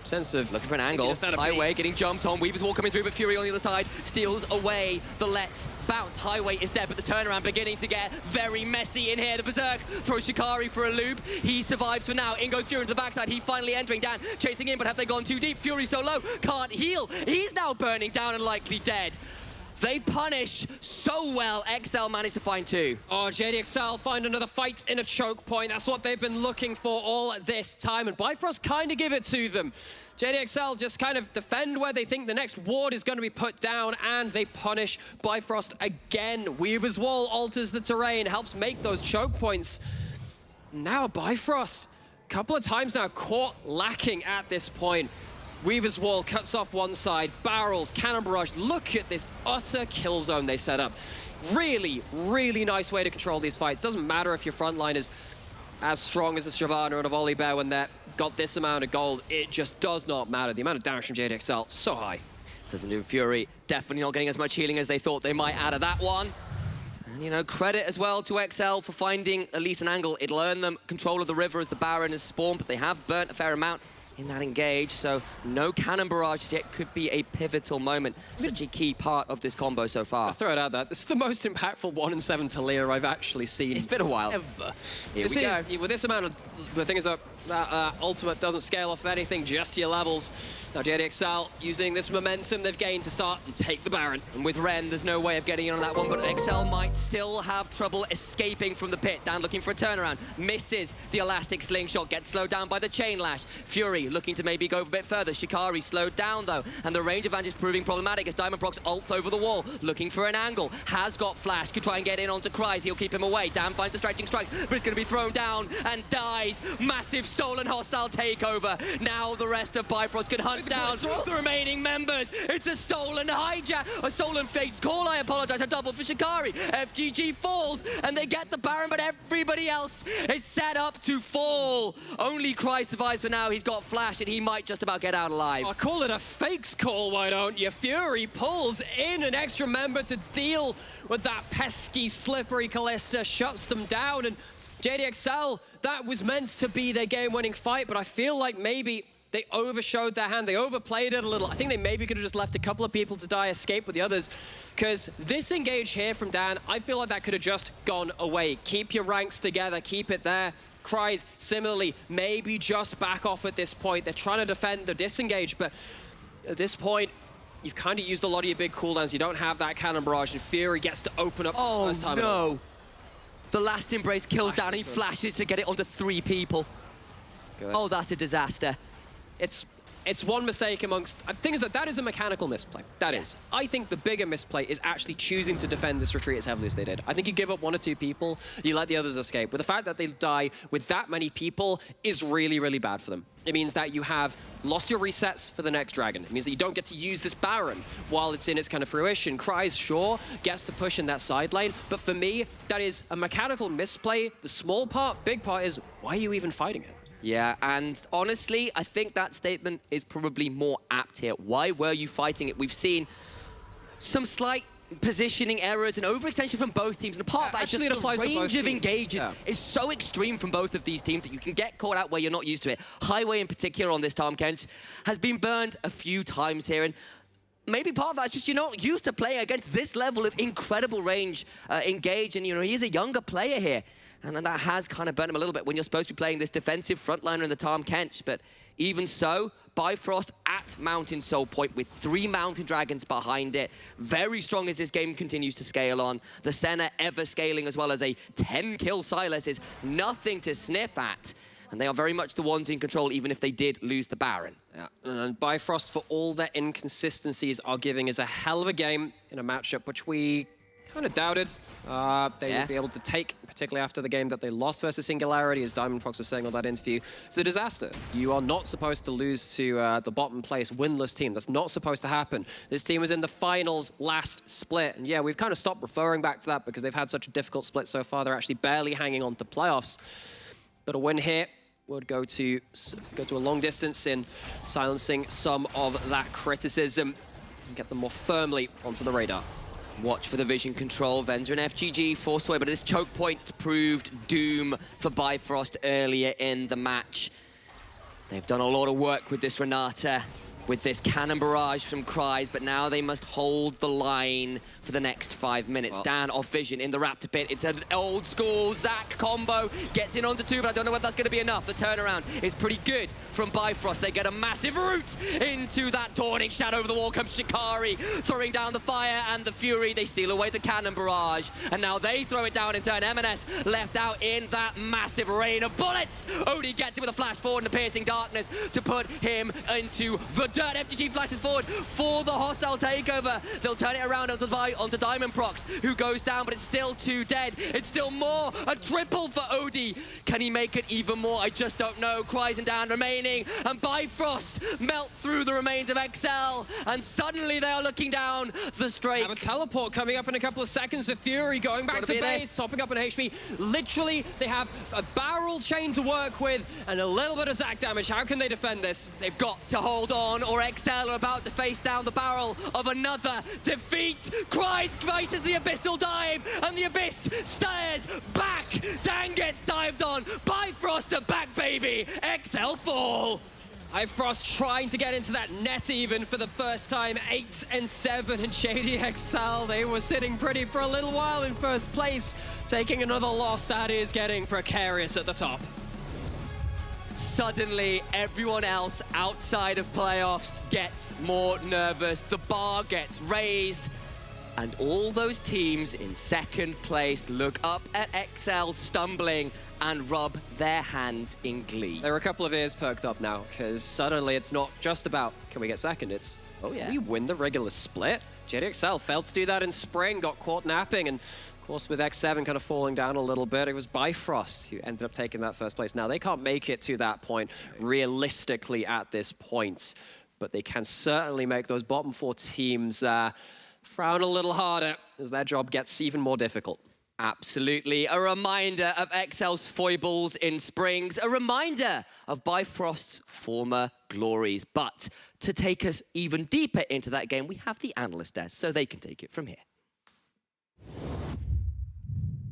sense of... Looking for an angle, Highway getting jumped on, Weaver's Wall coming through, but Fury on the other side steals away the Let's Bounce. Highway is dead, but the turnaround beginning to get very messy in here. The Berserk throws Shikari for a loop. He survives for now. In goes Fury into the backside. He finally entering. Dan chasing in, but have they gone too deep? Fury so low, can't heal. He's now burning down and likely dead. They punish so well. XL managed to find 2. Oh, JDXL find another fight in a choke point. That's what they've been looking for all this time. And Bifrost kind of give it to them. JDXL just kind of defend where they think the next ward is going to be put down, and they punish Bifrost again. Weaver's Wall alters the terrain, helps make those choke points. Now Bifrost, a couple of times now caught lacking at this point. Weaver's Wall cuts off one side, barrels, cannon barrage. Look at this utter kill zone they set up. Really, really nice way to control these fights. Doesn't matter if your front line is as strong as a Shyvana or a Volibear when they've got this amount of gold. It just does not matter. The amount of damage from JDXL, so high. Doesn't do Fury. Definitely not getting as much healing as they thought they might out of that one. And, you know, credit as well to XL for finding at least an angle. It'll earn them control of the river as the Baron is spawned, but they have burnt a fair amount in that engage, so no cannon barrages yet. Could be a pivotal moment. Such a key part of this combo so far. I'll throw it out there. This is the most impactful 1-7 Talia I've actually seen. It's been a while. Ever. Here we go. With this amount of... The thing is that ultimate doesn't scale off anything, just your levels. Now JDXL using this momentum they've gained to start and take the Baron. And with Ren, there's no way of getting in on that one, but XL might still have trouble escaping from the pit. Dan looking for a turnaround, misses the elastic slingshot, gets slowed down by the chain lash. Fury looking to maybe go a bit further. Shikari slowed down though, and the range advantage proving problematic as Diamond Procs ults over the wall, looking for an angle. Has got flash, could try and get in onto Kryze, he'll keep him away. Dan finds distracting strikes, but it's going to be thrown down and dies. Massive stolen hostile takeover. Now the rest of Bifrost can hunt down the remaining members. It's a stolen hijack, a stolen Fate's Call, I apologize, a double for Shikari. FGG falls, and they get the Baron, but everybody else is set up to fall. Only Cry survives for now. He's got Flash, and he might just about get out alive. I call it a Fate's Call, why don't you? Fury pulls in an extra member to deal with that pesky, slippery Kalista, shuts them down, and JDXL, that was meant to be their game-winning fight, but I feel like maybe they overshowed their hand. They overplayed it a little. I think they maybe could have just left a couple of people to die, escape with the others, because this engage here from Dan, I feel like that could have just gone away. Keep your ranks together, keep it there. Cries, similarly, maybe just back off at this point. They're trying to defend the disengage, but at this point, you've kind of used a lot of your big cooldowns. You don't have that cannon barrage, and Fury gets to open up for the first time. Oh, no. The last embrace kills down, and he flashes to get it onto 3 people. Good. Oh, that's a disaster. It's one mistake amongst... The thing is that is a mechanical misplay. That is. I think the bigger misplay is actually choosing to defend this retreat as heavily as they did. I think you give up 1 or 2 people, you let the others escape. But the fact that they die with that many people is really, really bad for them. It means that you have lost your resets for the next dragon. It means that you don't get to use this Baron while it's in its kind of fruition. Cries, sure, gets to push in that side lane, but for me, that is a mechanical misplay. The small part, big part is, why are you even fighting it? Yeah, and honestly, I think that statement is probably more apt here. Why were you fighting it? We've seen some slight positioning errors and overextension from both teams, and apart from that, Actually, just the range of engages Yeah. is so extreme from both of these teams that you can get caught out where you're not used to it. Highway in particular on this Tahm Kench has been burned a few times here, and maybe part of that is just you're not used to playing against this level of incredible range engage, and he's a younger player here. And that has kind of burnt him a little bit when you're supposed to be playing this defensive frontliner in the Tahm Kench. But even so, Bifrost at Mountain Soul Point with 3 Mountain Dragons behind it. Very strong as this game continues to scale on. The Senna ever scaling, as well as a 10-kill Sylas is nothing to sniff at. And they are very much the ones in control, even if they did lose the Baron. Yeah. And Bifrost, for all their inconsistencies, are giving us a hell of a game in a matchup which we kind of doubted they would be able to take, particularly after the game that they lost versus Singularity, as Diamond Prox was saying on that interview. It's a disaster. You are not supposed to lose to the bottom place winless team. That's not supposed to happen. This team was in the finals last split, and yeah, we've kind of stopped referring back to that because they've had such a difficult split so far. They're actually barely hanging on to playoffs. But a win here would go to a long distance in silencing some of that criticism and get them more firmly onto the radar. Watch for the vision control. Venzer and FGG forced away, but this choke point proved doom for Bifrost earlier in the match. They've done a lot of work with this Renata, with this cannon barrage from Cries, but now they must hold the line for the next 5 minutes. Well, Dan off vision in the Raptor pit. It's an old school Zac combo. Gets in onto 2, but I don't know whether that's going to be enough. The turnaround is pretty good from Bifrost. They get a massive root into that Dawning Shadow. Over the wall comes Shikari, throwing down the fire and the Fury. They steal away the cannon barrage, and now they throw it down in turn. M&S left out in that massive rain of bullets. Odie gets it with a flash forward and a piercing darkness to put him into the dirt. FGG flashes forward for the hostile takeover. They'll turn it around onto Diamond Prox, who goes down, but it's still 2 dead. It's still more. A triple for Odie. Can he make it even more? I just don't know. Cries and down remaining, and Bifrost melt through the remains of XL, and suddenly they are looking down the straight. Have a teleport coming up in a couple of seconds for Fury, going back to base, topping up an HP. Literally, they have a barrel chain to work with and a little bit of Zac damage. How can they defend this? They've got to hold on, or XL are about to face down the barrel of another defeat. Cries faces the Abyssal dive, and the Abyss stares back. Dan gets dived on. Bifrost are back, baby. XL fall. Bifrost trying to get into that net even for the first time, 8 and 7, and JDXL, they were sitting pretty for a little while in first place, taking another loss. That is getting precarious at the top. Suddenly, everyone else outside of playoffs gets more nervous. The bar gets raised, and all those teams in second place look up at XL stumbling and rub their hands in glee. There are a couple of ears perked up now, because suddenly it's not just about, can we get second? It's, oh yeah, can we win the regular split? JDXL failed to do that in spring, got caught napping, and course, with X7 kind of falling down a little bit, it was Bifrost who ended up taking that first place. Now, they can't make it to that point realistically at this point, but they can certainly make those bottom 4 teams frown a little harder as their job gets even more difficult. Absolutely. A reminder of XL's foibles in Springs, a reminder of Bifrost's former glories. But to take us even deeper into that game, we have the analyst desk, so they can take it from here.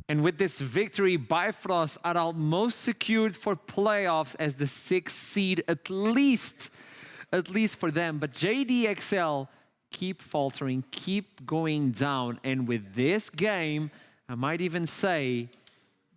And with this victory, Bifrost are almost secured for playoffs as the 6th seed, at least for them. But JDXL keep faltering, keep going down. And with this game, I might even say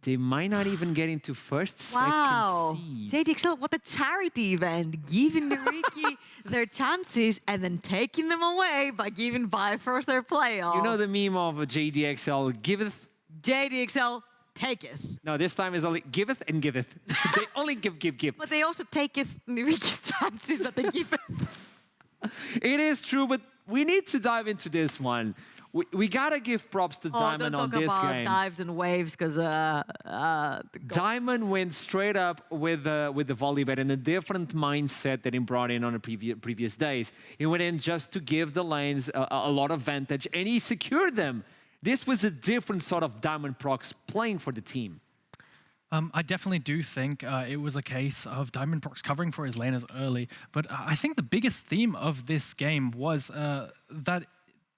they might not even get into first, second seed. JDXL, what a charity event, giving the Riki their chances and then taking them away by giving Bifrost their playoffs. You know the meme of JDXL, giveth. JDXL, taketh. No, this time is only giveth and giveth. They only give. But they also taketh the Riki's chances that they give it. It is true, but we need to dive into this one. We gotta give props to Diamond on this game. Don't talk about dives and waves, because Diamond went straight up with the volley bet in a different mindset that he brought in on the previous days. He went in just to give the lanes a lot of advantage, and he secured them. This was a different sort of Diamond Prox playing for the team. I definitely do think it was a case of Diamond Prox covering for his laners early, but I think the biggest theme of this game was that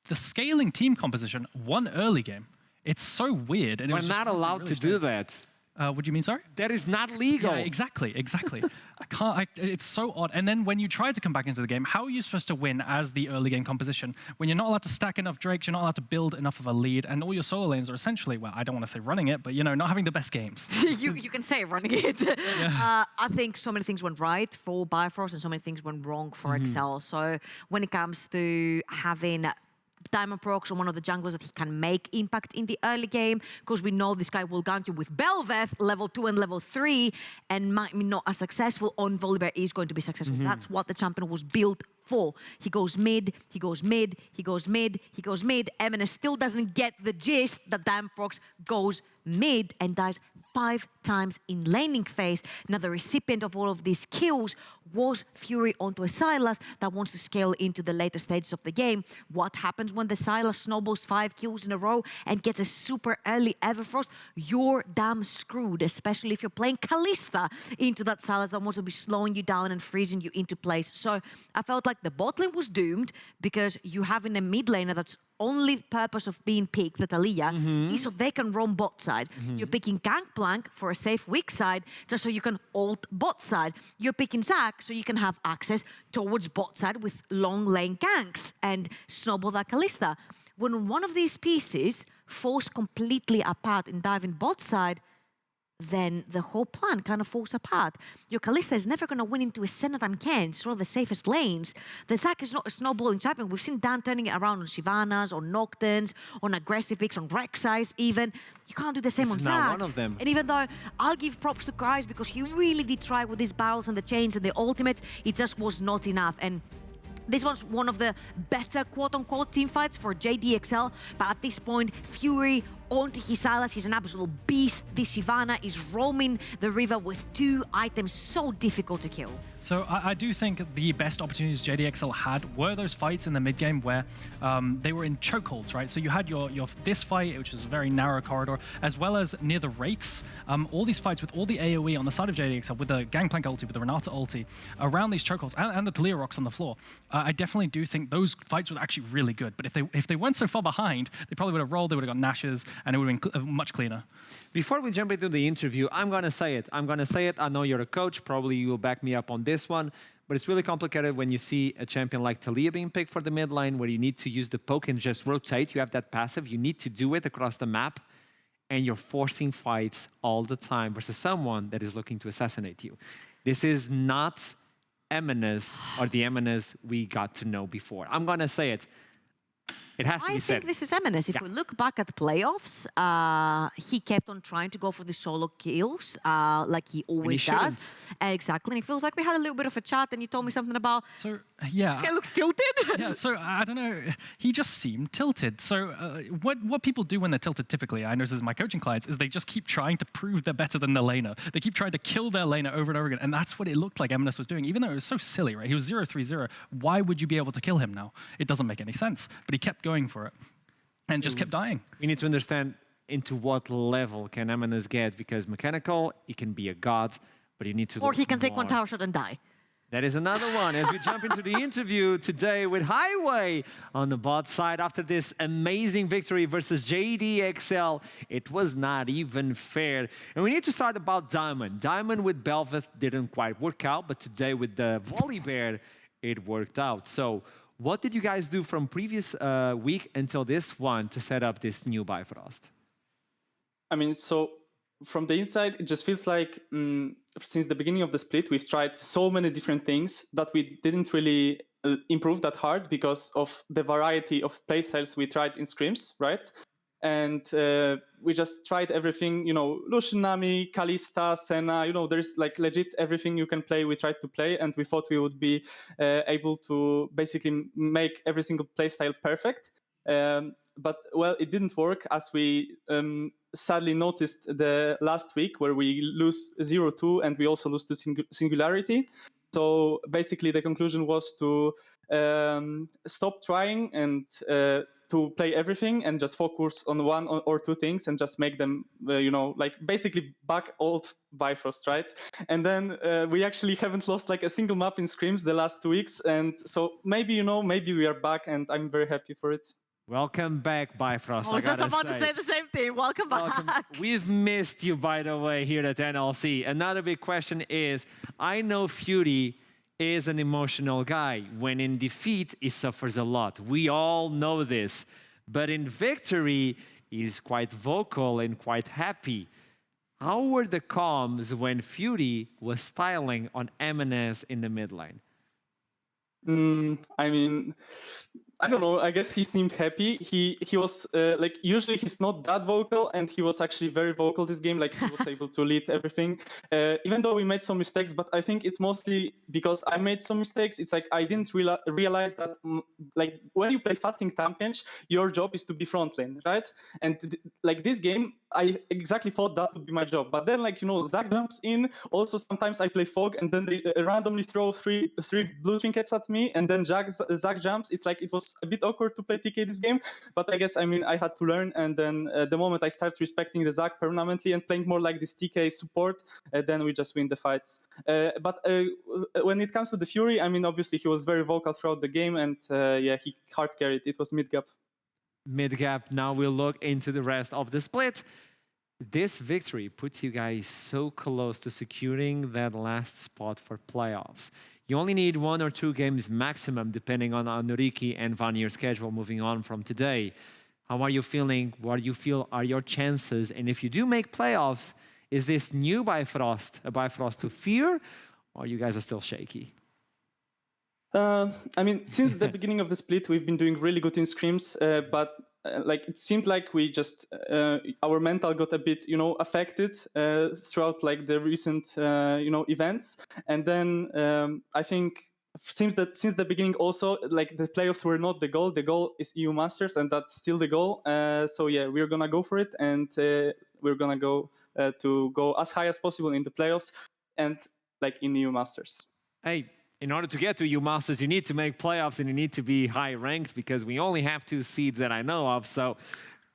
the scaling team composition won early game. It's so weird. And we're not allowed to do that. What do you mean, sorry? That is not legal. Yeah, exactly. It's so odd. And then when you try to come back into the game, how are you supposed to win as the early game composition when you're not allowed to stack enough drakes, you're not allowed to build enough of a lead, and all your solo lanes are essentially, well, I don't want to say running it, but not having the best games. you can say running it. Yeah. I think so many things went right for Bifrost and so many things went wrong for XL. So when it comes to having Diamond Prox or one of the junglers that he can make impact in the early game, because we know this guy will gank you with Belveth, level 2 and level 3, and might be not as successful. On Volibear is going to be successful. That's what the champion was built for. He goes mid, he goes mid, he goes mid, he goes mid. MNS still doesn't get the gist that Diamond Prox goes mid and dies 5 times in laning phase. Now the recipient of all of these kills was Fury onto a Sylas that wants to scale into the later stages of the game. What happens when the Sylas snowballs 5 kills in a row and gets a super early Everfrost? You're damn screwed, especially if you're playing Kalista into that Sylas that wants to be slowing you down and freezing you into place. So I felt like the bot lane was doomed because you have in a mid laner that's only purpose of being picked, the Talia, is so they can roam bot side. You're picking Gangplank for a safe weak side, just so you can ult bot side. You're picking Zac so you can have access towards bot side with long lane ganks and snowball that Kalista. When one of these pieces falls completely apart and dive in bot side, then the whole plan kind of falls apart. Your Kalista is never going to win into a Cenothan Ken, one of the safest lanes. The Zac is not a snowballing champion. We've seen Dan turning it around on Shyvanas, on Nocturnes, on aggressive picks, on Rek'Sais even. You can't do the same on Zac. Not one of them. And even though I'll give props to Kryze because he really did try with these barrels and the chains and the ultimates, it just was not enough. And this was one of the better quote-unquote team fights for JDXL, but at this point, Fury onto his Sylas, he's an absolute beast. This Shyvana is roaming the river with 2 items so difficult to kill. So I do think the best opportunities JDXL had were those fights in the mid game where they were in chokeholds, right? So you had your this fight, which was a very narrow corridor, as well as near the Wraiths. All these fights with all the AoE on the side of JDXL, with the Gangplank ulti, with the Renata ulti, around these chokeholds, and the Talia rocks on the floor. I definitely do think those fights were actually really good. But if they weren't so far behind, they probably would have rolled, they would have got Nashes, and it would have been much cleaner. Before we jump into the interview, I'm going to say it. I know you're a coach. Probably you will back me up on this one. But it's really complicated when you see a champion like Talia being picked for the mid lane, where you need to use the poke and just rotate. You have that passive. You need to do it across the map. And you're forcing fights all the time versus someone that is looking to assassinate you. This is not MNS or the MNS we got to know before. I'm going to say it. It has to be I said. think this is Eminence. If we look back at the playoffs, he kept on trying to go for the solo kills, like he always does. Exactly. And it feels like we had a little bit of a chat, and you told me something about. So yeah, This guy looks tilted. yeah. So I don't know. He just seemed tilted. So what people do when they're tilted, typically, I notice as my coaching clients, is they just keep trying to prove they're better than their laner. They keep trying to kill their laner over and over again, and that's what it looked like Eminence was doing. Even though it was so silly, right? He was 0-3-0. Why would you be able to kill him now? It doesn't make any sense. But he kept going for it, and just kept dying. We need to understand into what level can Eminence get, because mechanical, he can be a god, but you need to. Or he can take more. one tower shot and die. That is another one as we jump into the interview today with Highway on the bot side after this amazing victory versus JDXL. It was not even fair. And we need to start about Diamond. Diamond with Belveth didn't quite work out, but today with the Volibear, it worked out. So what did you guys do from previous week until this one to set up this new Bifrost? I mean, so from the inside, it just feels like since the beginning of the split, we've tried so many different things that we didn't really improve that hard because of the variety of playstyles we tried in scrims, right? And we just tried everything, you know, Lucian, Nami, Kalista, Senna, you know, there's like legit everything you can play, we tried to play, and we thought we would be able to basically make every single playstyle perfect. But, well, it didn't work, as we sadly noticed the last week where we lose 0-2 and we also lose to Singularity. So basically the conclusion was to stop trying and to play everything and just focus on one or two things and just make them, you know, like basically back old Bifrost, right? And then we actually haven't lost like a single map in scrims the last 2 weeks. And so maybe, you know, maybe we are back, and I'm very happy for it. Welcome back, Bifrost. I was just about to say the same thing. Welcome back. We've missed you, by the way, here at NLC. Another big question is, I know Fury is an emotional guy. When in defeat, he suffers a lot. We all know this. But in victory, he's quite vocal and quite happy. How were the comms when Fury was styling on Eminence in the mid lane? I mean, I don't know. I guess he seemed happy. He was like, usually he's not that vocal, and he was actually very vocal this game. Like, he was able to lead everything, even though we made some mistakes. But I think it's mostly because I made some mistakes. It's like I didn't realize that like when you play fasting Tampkench, your job is to be front lane, right? And like this game, I exactly thought that would be my job. But then, like, you know, Zach jumps in. Also, sometimes I play Fog, and then they randomly throw three blue trinkets at me, and then Zach jumps. It's like it was a bit awkward to play TK this game, but I guess, I mean, I had to learn, and then the moment I started respecting the Zach permanently and playing more like this TK support, then we just win the fights. But when it comes to the Fury, I mean, obviously he was very vocal throughout the game, and yeah, he hard carried. It was mid-gap. Mid-gap, now we'll look into the rest of the split. This victory puts you guys so close to securing that last spot for playoffs. You only need 1 or 2 games maximum, depending on Nuriki and Vanier's schedule moving on from today. How are you feeling? What do you feel are your chances? And if you do make playoffs, is this new Bifrost a Bifrost to fear, or you guys are still shaky? I mean, since the beginning of the split, we've been doing really good in scrims, but like it seemed like we just our mental got a bit, you know, affected throughout like the recent, you know, events, and then I think since the beginning also, like the playoffs were not the goal. The goal is EU Masters, and that's still the goal. So yeah, we're gonna go for it, and we're gonna go to go as high as possible in the playoffs, and like in EU Masters. Hey. In order to get to EU Masters, you need to make playoffs and you need to be high ranked, because we only have 2 seeds that I know of. So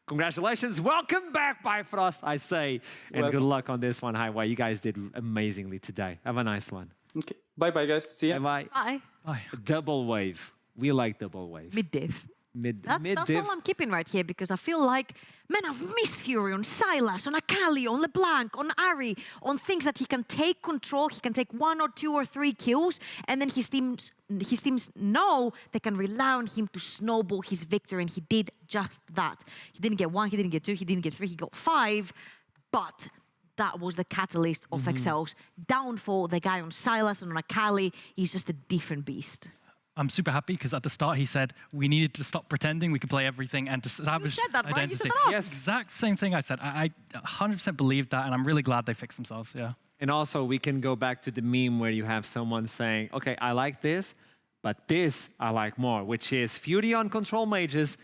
congratulations. Welcome back, Bifrost, I say. And good luck on this one, Highway. You guys did amazingly today. Have a nice one. Okay. Bye-bye, guys. See ya. Bye-bye. Bye. Bye. Double wave. We like double wave. Mid-diff. That's Mid-diff. all I'm keeping right here, because I feel like, man, I've missed Fury on Sylas, on Akali, on LeBlanc, on Ari, on things that he can take control. He can take 1 or 2 or 3 kills, and then his teams know they can rely on him to snowball his victory, and he did just that. He didn't get 1, he didn't get 2, he didn't get 3, he got 5, but that was the catalyst of XL's downfall. The guy on Sylas and on Akali is just a different beast. I'm super happy because at the start he said we needed to stop pretending we could play everything and to establish said that, right? You identity. said that up. Yes. Exact same thing I said. I 100% believed that, and I'm really glad they fixed themselves. Yeah. And also, we can go back to the meme where you have someone saying, okay, I like this, but this I like more, which is Fury on Control Mages.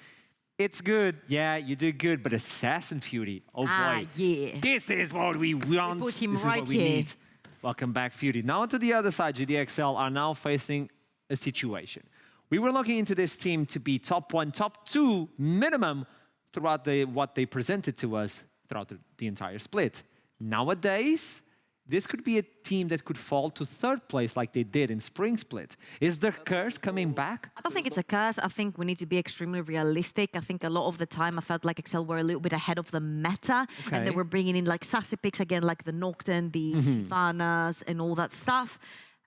It's good. Yeah, you did good, but Assassin Fury, oh boy. Yeah. This is what we want. put him This right is what we here. need. Welcome back, Fury. Now to the other side, JDXL are now facing a situation. We were looking into this team to be top 1, top 2 minimum throughout what they presented to us throughout the entire split. Nowadays, this could be a team that could fall to 3rd place like they did in Spring Split. Is the curse coming back? I don't think it's a curse. I think we need to be extremely realistic. I think a lot of the time I felt like Excel were a little bit ahead of the meta. And they Okay. were bringing in like sassy picks again, like the Nocturne, the Vanas and all that stuff.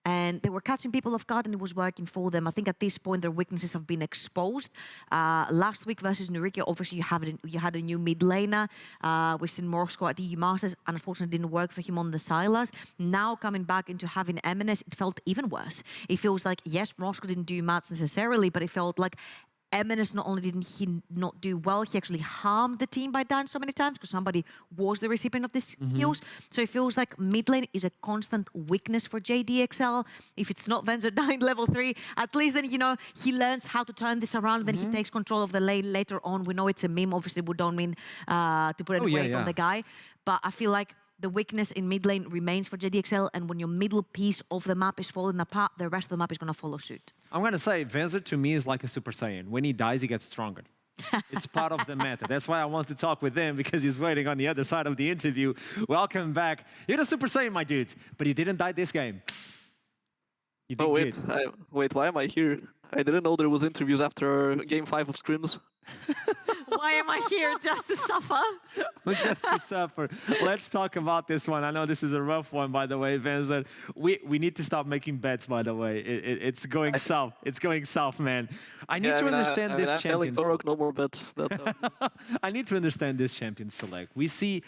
And they were catching people off guard and it was working for them. I think at this point their weaknesses have been exposed. Last week versus Nurika, obviously you had a new mid laner. We've seen Morsko at EU Masters, and unfortunately didn't work for him on the Sylas. Now coming back into having Eminence, it felt even worse. It feels like, yes, Morsko didn't do much necessarily, but it felt like Eminence not only didn't he not do well, he actually harmed the team by dying so many times because somebody was the recipient of these kills. So it feels like mid lane is a constant weakness for JDXL. If it's not Venzer dying level 3, at least then, you know, he learns how to turn this around, then he takes control of the lane later on. We know it's a meme, obviously we don't mean to put any weight on the guy, but I feel like the weakness in mid lane remains for JDXL, and when your middle piece of the map is falling apart, the rest of the map is going to follow suit. I'm going to say, Venzer to me is like a Super Saiyan. When he dies, he gets stronger. It's part of the meta. That's why I want to talk with him, because he's waiting on the other side of the interview. Welcome back. You're the Super Saiyan, my dude, but you didn't die this game. You did Oh wait, good. wait, why am I here? I didn't know there was interviews after Game 5 of scrims. Why am I here? Just to suffer? Just to suffer. Let's talk about this one. I know this is a rough one, by the way, Venzer. We need to stop making bets, by the way. It's going south. It's going south, man. I need to understand this I'm telling champions. Torok no more bets. I need to understand this champion select. We see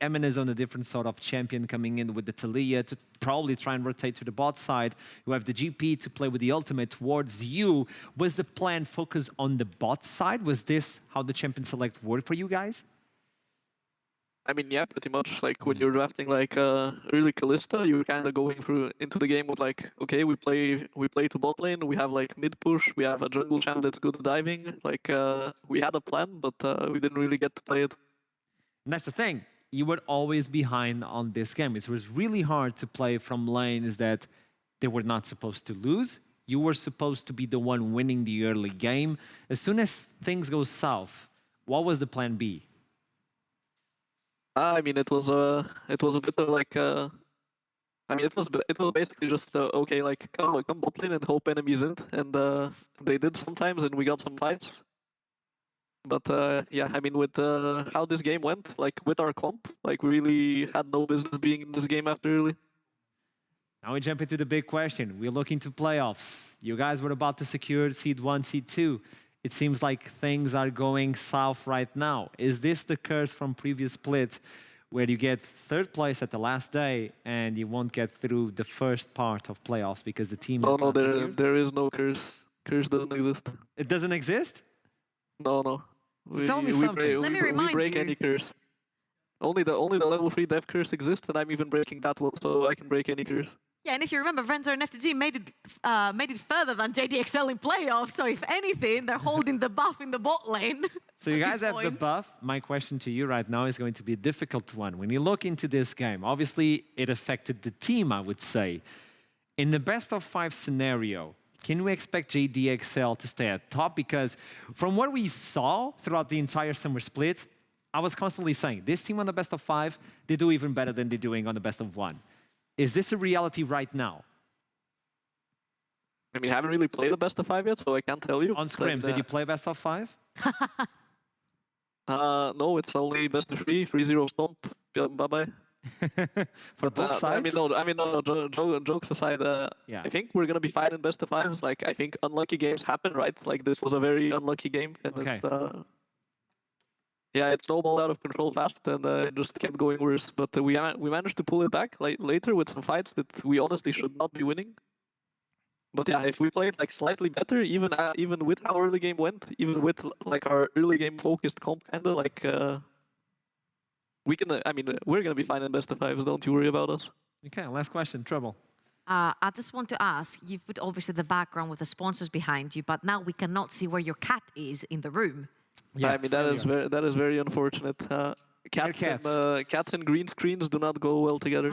Eminence on a different sort of champion coming in with the Talia to probably try and rotate to the bot side. You have the GP to play with the ultimate towards you. Was the plan focus on the bot side? Was this how the champion select worked for you guys? I mean, yeah, pretty much. Like when you're drafting like early Kalista, you're kind of going through into the game with like, okay, we play to bot lane. We have like mid push. We have a jungle champ that's good at diving. Like we had a plan, but we didn't really get to play it. And that's the thing. You were always behind on this game. It was really hard to play from lanes that they were not supposed to lose. You were supposed to be the one winning the early game. As soon as things go south, what was the plan B? I mean, it was a bit of like I mean, it was basically just okay, like come bot lane and hope enemies in, and they did sometimes, and we got some fights. But yeah, I mean, with how this game went, like with our comp, like we really had no business being in this game after early. Now we jump into the big question. We're looking to playoffs. You guys were about to secure seed 1, seed 2. It seems like things are going south right now. Is this the curse from previous split where you get 3rd place at the last day and you won't get through the first part of playoffs because the team is not secured? There is no curse. Curse doesn't exist. It doesn't exist? No. Tell me something. Let me remind we break you. any curse. Only the level 3 dev curse exists, and I'm even breaking that one, so I can break any curse. Yeah, and if you remember, Venzer and FTG made it further than JDXL in playoffs. So if anything, they're holding the buff in the bot lane. So you at guys this have the point. buff. My question to you right now is going to be a difficult one. When you look into this game, obviously it affected the team, I would say. In the best of 5 scenario, can we expect JDXL to stay at top? Because from what we saw throughout the entire summer split, I was constantly saying, this team on the best of 5, they do even better than they're doing on the best of 1. Is this a reality right now? I mean, I haven't really played the best of 5 yet, so I can't tell you. On scrims, did you play best of 5? No, it's only best of 3, 3-0 stomp. Bye-bye. For both sides? Jokes aside, Yeah. I think we're gonna be fine in best of 5s. Like, I think unlucky games happen, right? Like, this was a very unlucky game. And Okay. yeah, it snowballed out of control fast, and it just kept going worse. But we managed to pull it back later with some fights that we honestly should not be winning. But yeah, if we played like slightly better, even with how early game went, even with like our early game focused comp, kinda like we can. I mean, we're gonna be fine in best of fives. Don't you worry about us. Okay, last question, Trouble. I just want to ask, you've put obviously the background with the sponsors behind you, but now we cannot see where your cat is in the room. Yeah, I mean, that is very unfortunate. Cats and green screens do not go well together.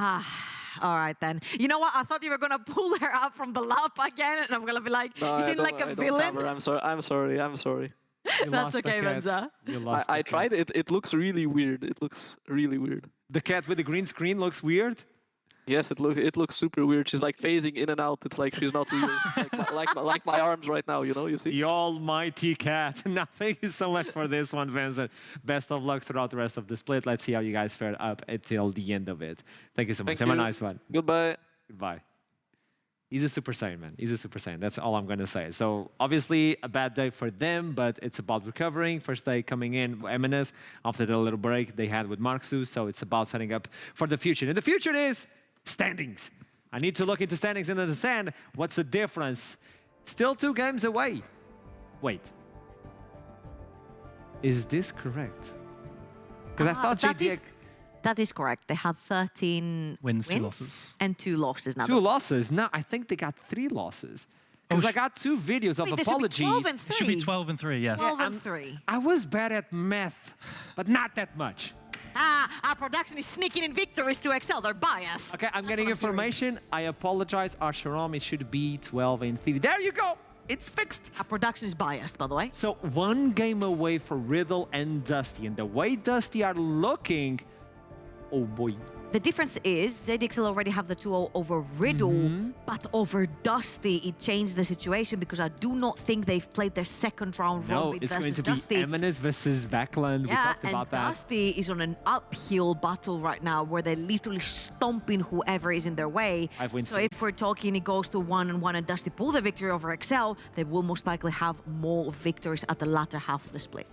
All right then. You know what? I thought you were gonna pull her up from the lap again, and I'm gonna be like, No, you I seem don't- like a I don't villain. have her. I'm sorry. You That's lost the okay, cat. Venzer. You lost I the tried cat. it. It looks really weird. It looks really weird. The cat with the green screen looks weird. Yes, it looks super weird. She's like phasing in and out. It's like she's not real. like my arms right now. You see? The almighty cat. Now, thank you so much for this one, Venzer. Best of luck throughout the rest of the split. Let's see how you guys fare up until the end of it. Thank you so much. Thank Have a you. nice one. Goodbye. Goodbye. He's a Super Saiyan, man. He's a Super Saiyan. That's all I'm going to say. So, obviously, a bad day for them, but it's about recovering. First day coming in, MNS, after the little break they had with Marksu. So, it's about setting up for the future. And the future is standings. I need to look into standings and understand what's the difference. Still 2 games away. Wait. Is this correct? Because I thought JDX... That is correct. They had 13 Wins, 2 losses. and 2 losses now. 2 losses. No, I think they got 3 losses. Because I got 2 videos of Wait, apologies. There should be 12 and 3. It should be 12 and 3, yes. 12 and 3. I was bad at math, but not that much. Our production is sneaking in victories to Excel. They're biased. Okay, I'm That's getting what information. I apologize. Our Sharomi should be 12 and 3. There you go. It's fixed. Our production is biased, by the way. So 1 game away for Riddle and Dusty. And the way Dusty are looking, oh boy. The difference is JDXL already have the 2-0 over Riddle, but over Dusty, it changed the situation because I do not think they've played their second round No, robin it's going versus to Dusty. be Eminence versus Vacland. We talked and about that. Dusty is on an uphill battle right now where they're literally stomping whoever is in their way. 5 wins. So if we're talking it goes to 1-1 and Dusty pull the victory over Excel, they will most likely have more victories at the latter half of the split.